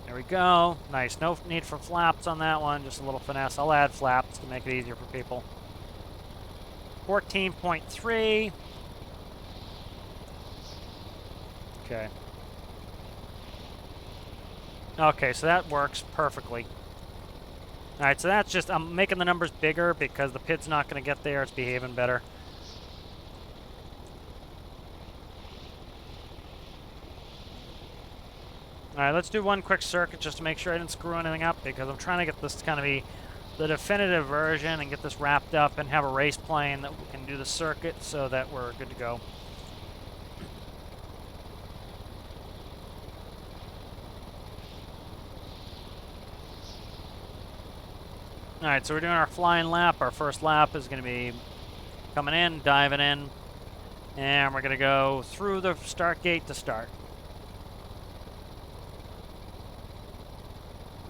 Speaker 1: There we go. Nice. No need for flaps on that one. Just a little finesse. I'll add flaps to make it easier for people. 14.3. Okay. Okay, so that works perfectly. All right, so that's just, I'm making the numbers bigger because the PID's not going to get there. It's behaving better. All right, let's do one quick circuit just to make sure I didn't screw anything up because I'm trying to get this to kind of be the definitive version and get this wrapped up and have a race plane that we can do the circuit so that we're good to go. All right, so we're doing our flying lap. Our first lap is going to be coming in, diving in, and we're going to go through the start gate to start.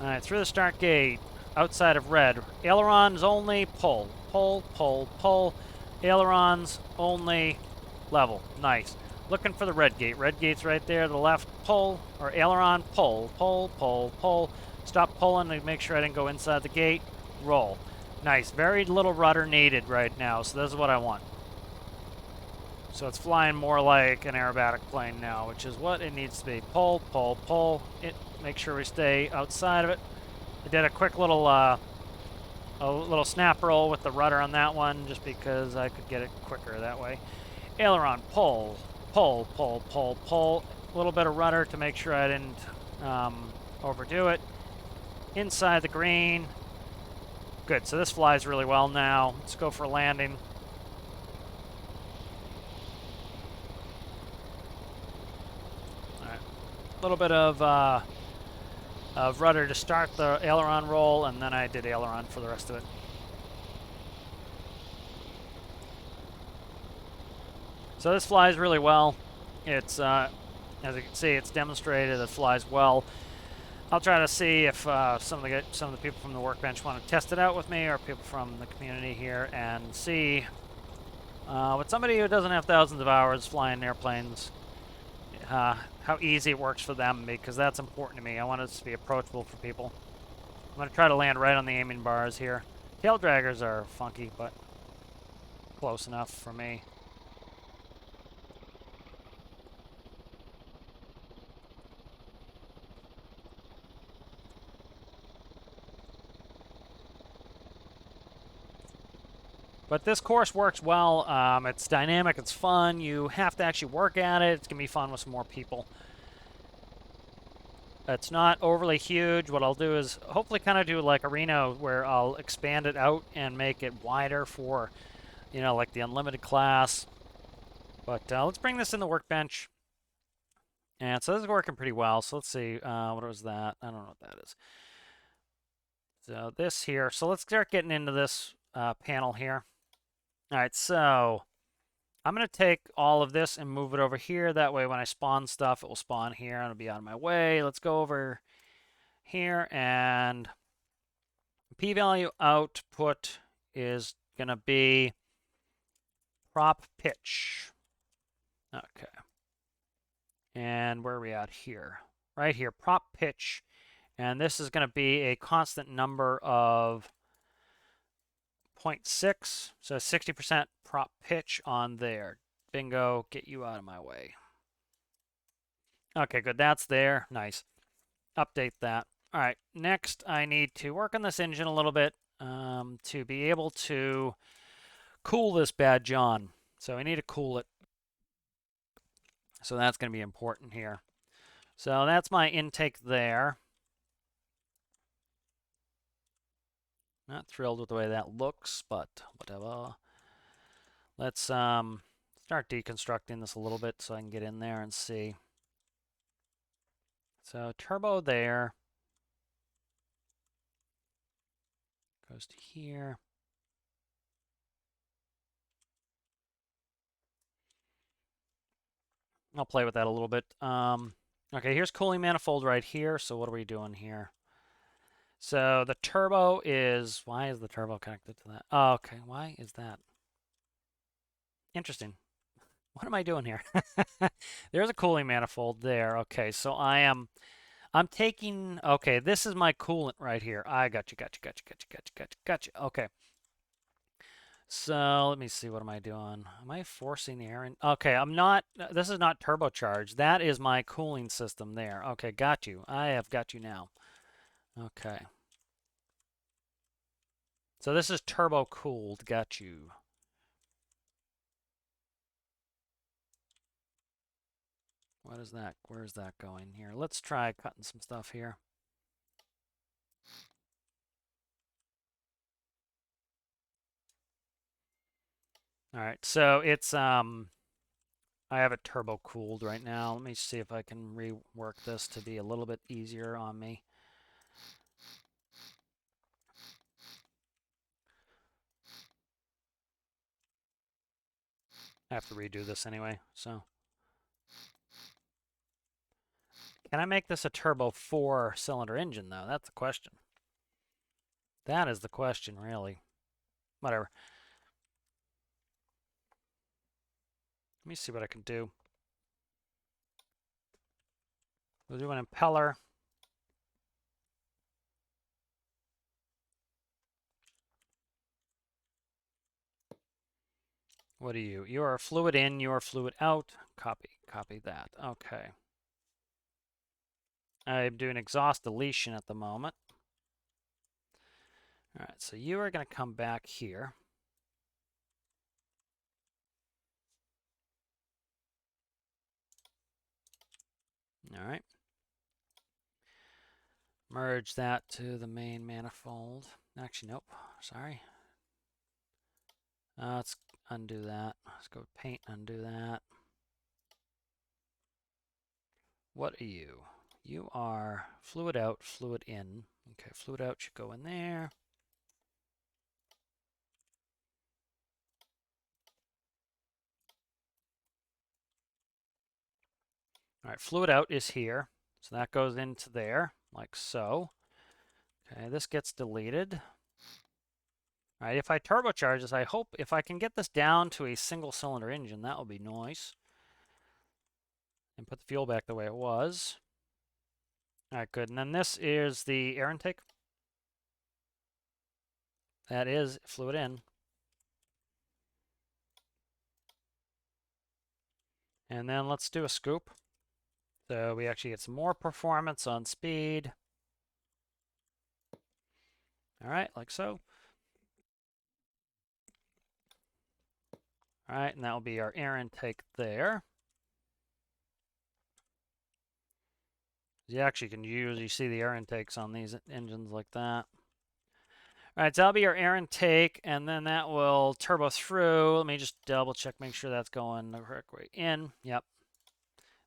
Speaker 1: All right, through the start gate, outside of red. Ailerons only, pull, pull, pull, pull. Ailerons only, level. Nice. Looking for the red gate. Red gate's right there to the left. Pull, or aileron, pull, pull, pull, pull. Stop pulling to make sure I didn't go inside the gate. Roll. Nice. Very little rudder needed right now, so this is what I want. So it's flying more like an aerobatic plane now, which is what it needs to be. Pull, pull, pull. Make sure we stay outside of it. I did a quick little snap roll with the rudder on that one, just because I could get it quicker that way. Aileron, pull, pull, pull, pull, pull. A little bit of rudder to make sure I didn't overdo it. Inside the green. Good, so this flies really well now. Let's go for a landing. All right, a little bit of rudder to start the aileron roll, and then I did aileron for the rest of it. So this flies really well. It's, as you can see, it's demonstrated it flies well. I'll try to see if some of the people from the workbench want to test it out with me, or people from the community here, and see with somebody who doesn't have thousands of hours flying airplanes, how easy it works for them, because that's important to me. I want it to be approachable for people. I'm going to try to land right on the aiming bars here. Tail draggers are funky, but close enough for me. But this course works well. It's dynamic, it's fun. You have to actually work at it. It's going to be fun with some more people. It's not overly huge. What I'll do is hopefully kind of do like a Reno, where I'll expand it out and make it wider for, you know, like the unlimited class. But let's bring this in the workbench. And so this is working pretty well. So let's see. What was that? I don't know what that is. So this here. So let's start getting into this panel here. All right, so I'm going to take all of this and move it over here. That way when I spawn stuff, it will spawn here and it'll be out of my way. Let's go over here, and p-value output is going to be prop pitch. Okay. And where are we at here? Right here, prop pitch. And this is going to be a constant number of 0.6. So 60% prop pitch on there. Bingo, get you out of my way. Okay, good. That's there. Nice. Update that. All right, next I need to work on this engine a little bit to be able to cool this bad John. So I need to cool it. So that's going to be important here. So that's my intake there. Not thrilled with the way that looks, but whatever. Let's start deconstructing this a little bit so I can get in there and see. So turbo there. Goes to here. I'll play with that a little bit. Okay, here's cooling manifold right here. So what are we doing here? So the turbo is, why is the turbo connected to that? Oh, okay, why is that? Interesting. What am I doing here? There's a cooling manifold there. Okay, so I'm taking, okay, this is my coolant right here. I got you. Okay. So let me see, what am I doing? Am I forcing the air in? Okay, I'm not, this is not turbocharged. That is my cooling system there. Okay, got you. I have got you now. Okay. So this is turbo cooled. Got you. What is that? Where is that going here? Let's try cutting some stuff here. All right, so it's I have it turbo cooled right now. Let me see if I can rework this to be a little bit easier on me. I have to redo this anyway, so. Can I make this a turbo 4-cylinder engine, though? That's the question. That is the question, really. Whatever. Let me see what I can do. We'll do an impeller. What are you? You are fluid in, you are fluid out. Copy that. Okay. I'm doing exhaust deletion at the moment. All right, so you are going to come back here. All right. Merge that to the main manifold. Actually, nope. Sorry. Let's undo that. Let's go paint, undo that. What are you? You are fluid out, fluid in. Okay, fluid out should go in there. All right, fluid out is here. So that goes into there, like so. Okay, this gets deleted. All right, if I turbocharge this, I hope if I can get this down to a single cylinder engine, that would be nice. And put the fuel back the way it was. All right, good. And then this is the air intake. That is fluid in. And then let's do a scoop. So we actually get some more performance on speed. All right, like so. All right, and that will be our air intake there. You actually can you see the air intakes on these engines like that. All right, so that'll be our air intake, and then that will turbo through. Let me just double check, make sure that's going the correct way in. Yep.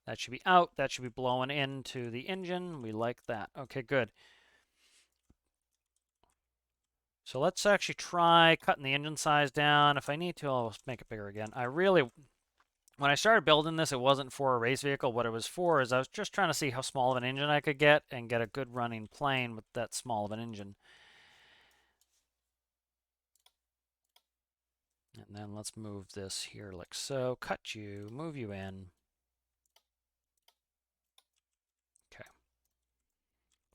Speaker 1: That should be out. That should be blowing into the engine. We like that. Okay, good. So let's actually try cutting the engine size down. If I need to, I'll make it bigger again. When I started building this, it wasn't for a race vehicle. What it was for is I was just trying to see how small of an engine I could get and get a good running plane with that small of an engine. And then let's move this here like so. Cut you, move you in. Okay.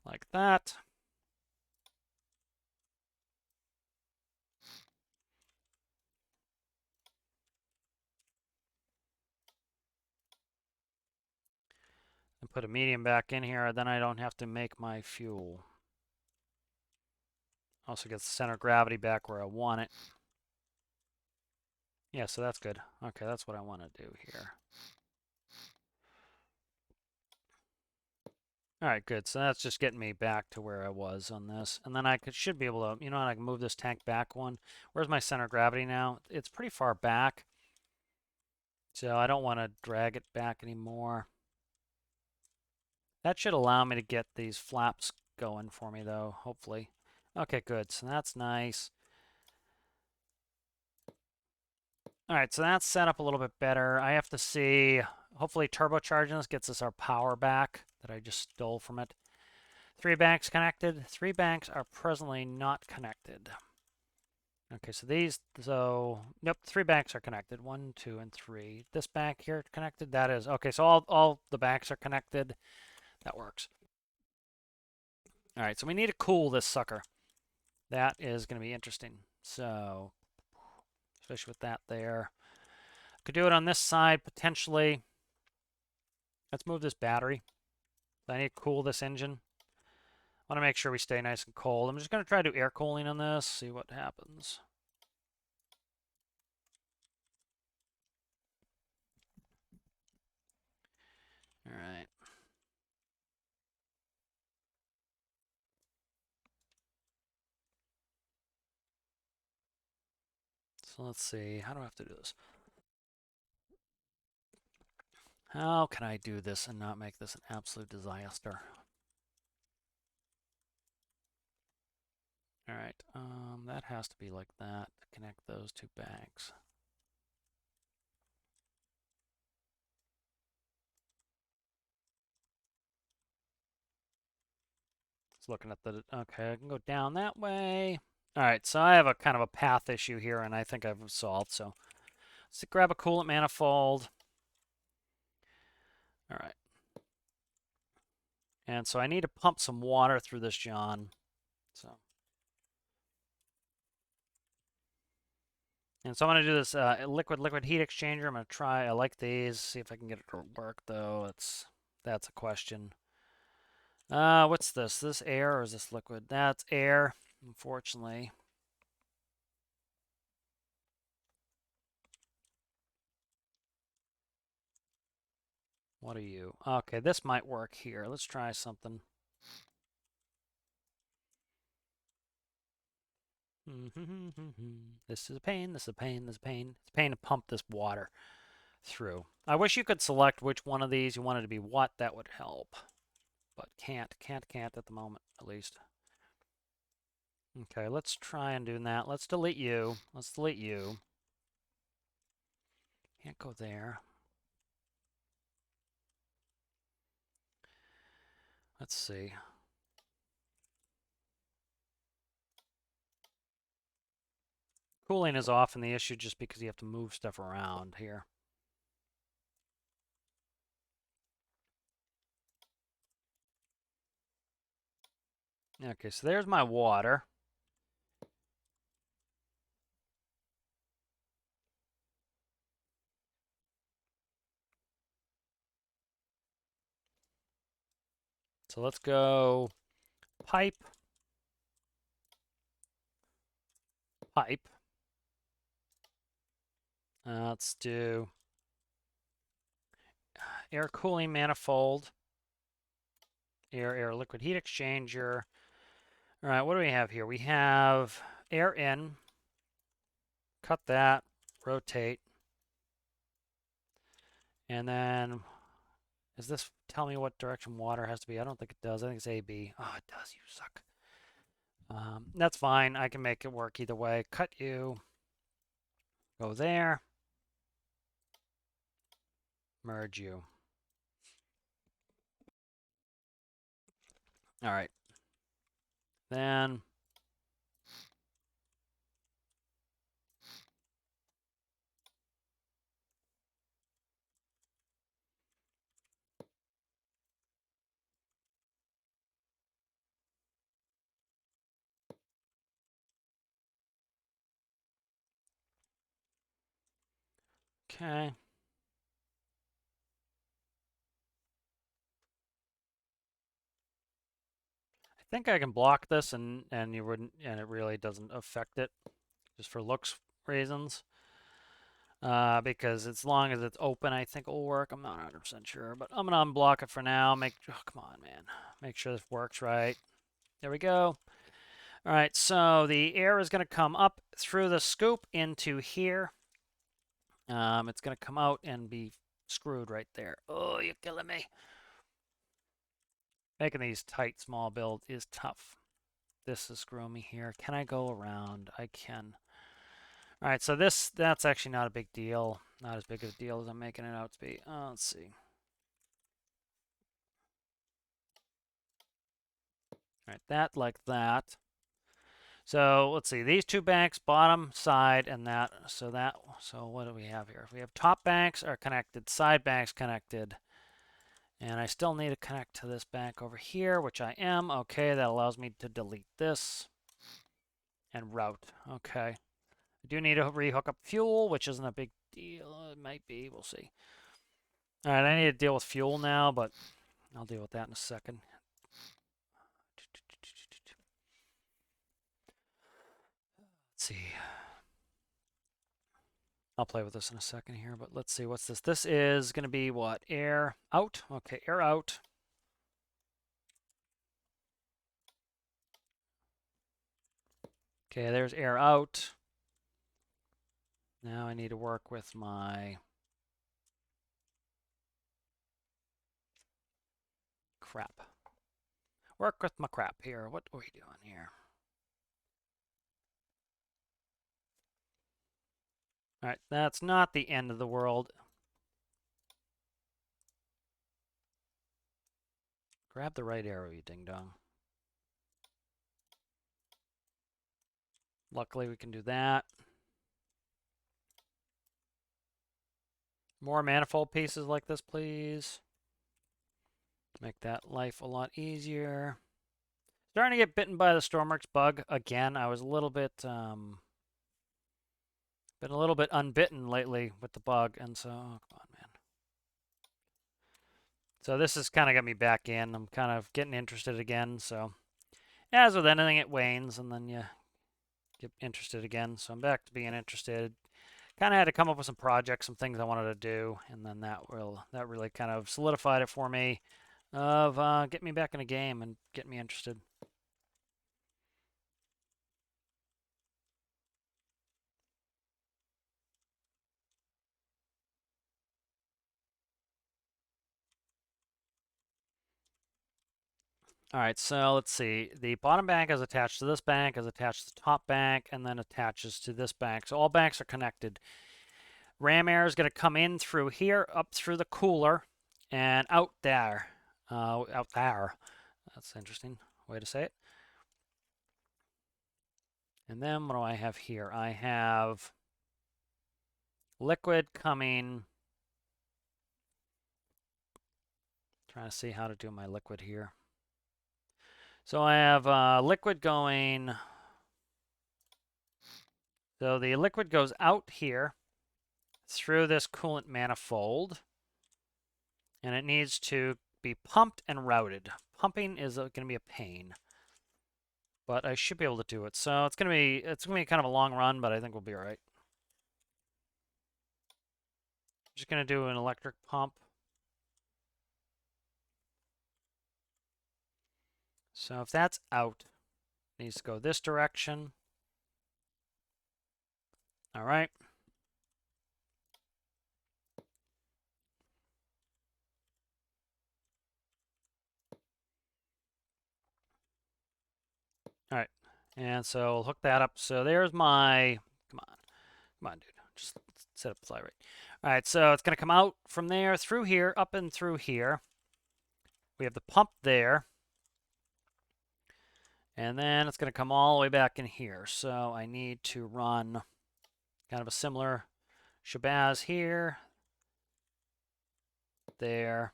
Speaker 1: Like that. And put a medium back in here, then I don't have to make my fuel. Also gets the center of gravity back where I want it. Yeah, so that's good. Okay, that's what I want to do here. All right, good. So that's just getting me back to where I was on this. And then I should be able to, you know, I can move this tank back one. Where's my center of gravity now? It's pretty far back. So I don't want to drag it back anymore. That should allow me to get these flaps going for me, though, hopefully. Okay, good. So that's nice. All right, so that's set up a little bit better. I have to see, hopefully turbocharging this gets us our power back that I just stole from it. 3 banks connected. 3 banks are presently not connected. Okay, so nope, 3 banks are connected. 1, 2, and 3. This bank here connected. That is okay. So all the banks are connected. That works. All right, so we need to cool this sucker. That is going to be interesting. So, especially with that there, could do it on this side potentially. Let's move this battery. I need to cool this engine. I want to make sure we stay nice and cold. I'm just going to try to do air cooling on this. See what happens. All right. So let's see. How do I have to do this? How can I do this and not make this an absolute disaster? All right. That has to be like that to connect those 2 banks. Just looking at the, okay, I can go down that way. All right, so I have a kind of a path issue here, and I think I've solved. So let's grab a coolant manifold. All right. And so I need to pump some water through this, John. So, and so I'm going to do this liquid heat exchanger. I'm going to try. I like these. See if I can get it to work, though. That's a question. What's this? Is this air or is this liquid? That's air, unfortunately. What are you? Okay, this might work here. Let's try something. This is a pain, this is a pain, this is a pain. It's a pain to pump this water through. I wish you could select which one of these you wanted to be what. That would help. But can't at the moment, at least. Okay, let's try and do that. Let's delete you. Let's delete you. Can't go there. Let's see. Cooling is often the issue just because you have to move stuff around here. Okay, so there's my water. So let's go pipe, pipe. Let's do air cooling manifold, air liquid heat exchanger. All right, what do we have here? We have air in, cut that, rotate, and then does this tell me what direction water has to be? I don't think it does. I think it's AB. Oh, it does. You suck. That's fine. I can make it work either way. Cut you. Go there. Merge you. All right. Then Okay. I think I can block this and you wouldn't and it really doesn't affect it just for looks reasons. Because as long as it's open, I think it'll work. I'm not 100% sure, but I'm gonna unblock it for now. Oh, come on, man. Make sure this works right. There we go. All right, so the air is gonna come up through the scoop into here. It's gonna come out and be screwed right there. Oh, you're killing me. Making these tight, small builds is tough. This is screwing me here. Can I go around? I can. All right, so that's actually not a big deal. Not as big of a deal as I'm making it out to be. Let's see. All right, that like that. So let's see, these two banks, bottom, side, and that. So what do we have here? We have top banks are connected, side banks connected. And I still need to connect to this bank over here, which I am. Okay, that allows me to delete this and route. Okay. I do need to rehook up fuel, which isn't a big deal. It might be. We'll see. All right, I need to deal with fuel now, but I'll deal with that in a second. Let's see. I'll play with this in a second here, but let's see. What's this? This is going to be what? Air out. Okay, air out. Okay, there's air out. Now I need to work with my crap. Work with my crap here. What are we doing here? All right, that's not the end of the world. Grab the right arrow, you ding-dong. Luckily, we can do that. More manifold pieces like this, please. Make that life a lot easier. Starting to get bitten by the Stormworks bug again. I was a little bit, been a little bit unbitten lately with the bug, and so, oh, come on, man. So this has kind of got me back in. I'm kind of getting interested again, so as with anything, it wanes, and then you get interested again. So I'm back to being interested. Kind of had to come up with some projects, some things I wanted to do, and then that really kind of solidified it for me of getting me back in a game and getting me interested. All right, so let's see. The bottom bank is attached to this bank, is attached to the top bank, and then attaches to this bank. So all banks are connected. Ram air is going to come in through here, up through the cooler, and out there. Out there. That's an interesting way to say it. And then what do I have here? I have liquid coming. Trying to see how to do my liquid here. So I have liquid going. So the liquid goes out here through this coolant manifold, and it needs to be pumped and routed. Pumping is going to be a pain, but I should be able to do it. So it's going to be kind of a long run, but I think we'll be all right. Just going to do an electric pump. So if that's out, it needs to go this direction. All right. All right. And so we'll hook that up. So there's my, come on, dude. Just set up the fly rate. All right, so it's going to come out from there, through here, up and through here. We have the pump there. And then it's going to come all the way back in here. So I need to run kind of a similar shabazz here, there.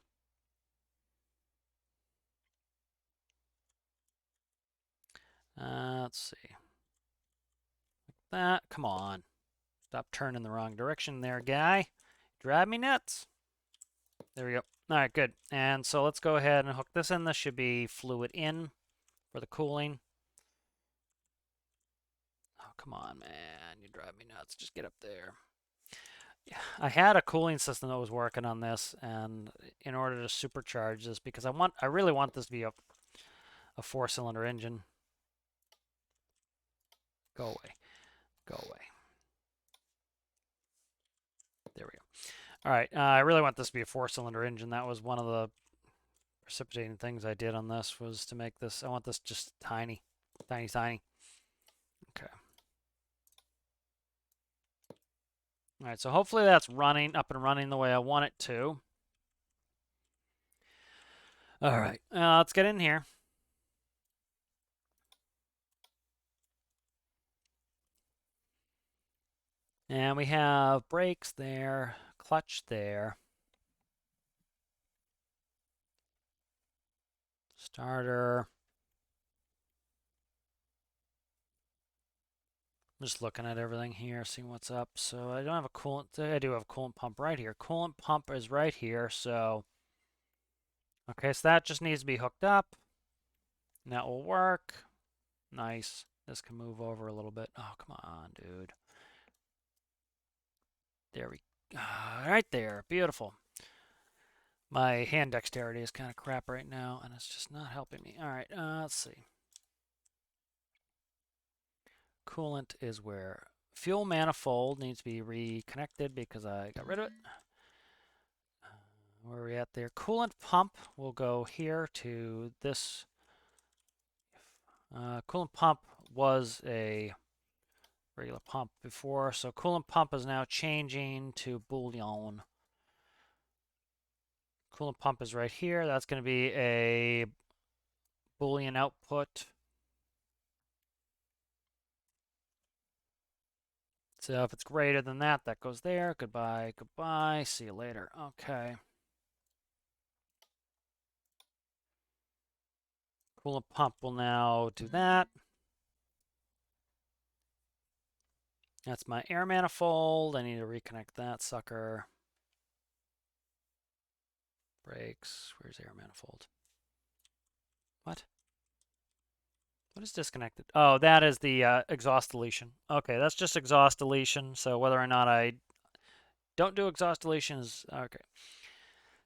Speaker 1: Let's see. Like that. Come on. Stop turning the wrong direction there, guy. Drive me nuts. There we go. All right, good. And so let's go ahead and hook this in. This should be fluid in for the cooling. Oh, come on, man. You drive me nuts. Just get up there. Yeah, I had a cooling system that was working on this, and in order to supercharge this, because I really want this to be a 4-cylinder engine. Go away. Go away. There we go. All right, I really want this to be a 4-cylinder engine. That was one of the precipitating things I did on this, was to make this. I want this just tiny, tiny, tiny. Okay. All right, so hopefully that's running, up and running the way I want it to. All right, let's get in here. And we have brakes there, clutch there, starter. I'm just looking at everything here, seeing what's up. So I don't have a coolant. I do have a coolant pump right here. Coolant pump is right here. So, okay, so that just needs to be hooked up. And that will work. Nice. This can move over a little bit. Oh, come on, dude. There we go. Right there. Beautiful. My hand dexterity is kind of crap right now, and it's just not helping me. All right, let's see. Coolant is where fuel manifold needs to be reconnected because I got rid of it. Where are we at there? Coolant pump will go here to this. Coolant pump was a regular pump before, so coolant pump is now changing to bouillon. Coolant pump is right here. That's going to be a Boolean output. So if it's greater than that, that goes there. Goodbye, goodbye. See you later. Okay. Coolant pump will now do that. That's my air manifold. I need to reconnect that sucker. Brakes. Where's air manifold? What? What is disconnected? Oh, that is the exhaust deletion. Okay, that's just exhaust deletion. So whether or not I don't do exhaust deletion is okay.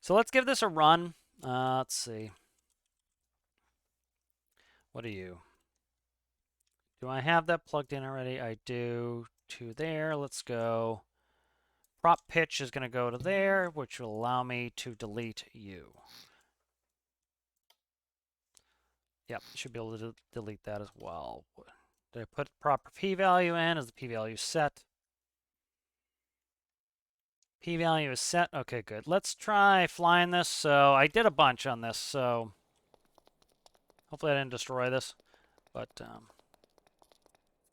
Speaker 1: So let's give this a run. Let's see. What are you? Do I have that plugged in already? I do. To there. Let's go. Prop pitch is going to go to there, which will allow me to delete you. Yep, should be able to delete that as well. Did I put proper p-value in? Is the p-value set? P-value is set. Okay, good. Let's try flying this. So I did a bunch on this, so hopefully I didn't destroy this. But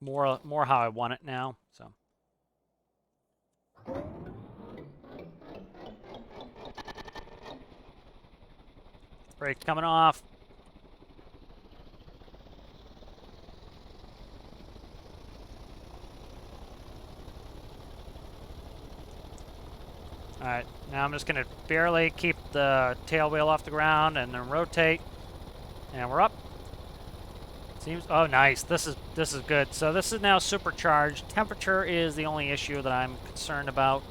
Speaker 1: more how I want it now. So. Brake coming off. All right, now I'm just going to barely keep the tail wheel off the ground and then rotate. And we're up. Seems, oh nice, this is good. So this is now supercharged. Temperature is the only issue that I'm concerned about.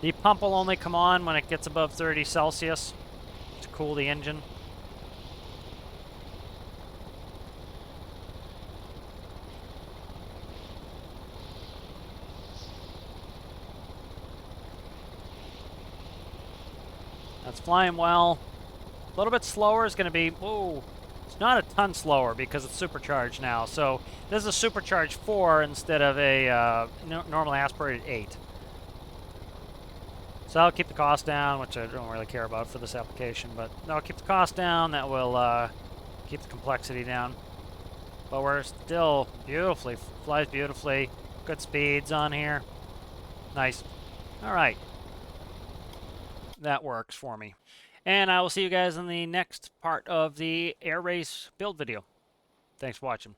Speaker 1: The pump will only come on when it gets above 30 Celsius to cool the engine. That's flying well. A little bit slower is going to be, whoa, it's not a ton slower because it's supercharged now. So this is a supercharged 4 instead of a normally aspirated 8. So that'll keep the cost down, which I don't really care about for this application, but that'll keep the cost down. That will keep the complexity down. But we're still beautifully, flies beautifully. Good speeds on here. Nice. All right. That works for me. And I will see you guys in the next part of the air race build video. Thanks for watching.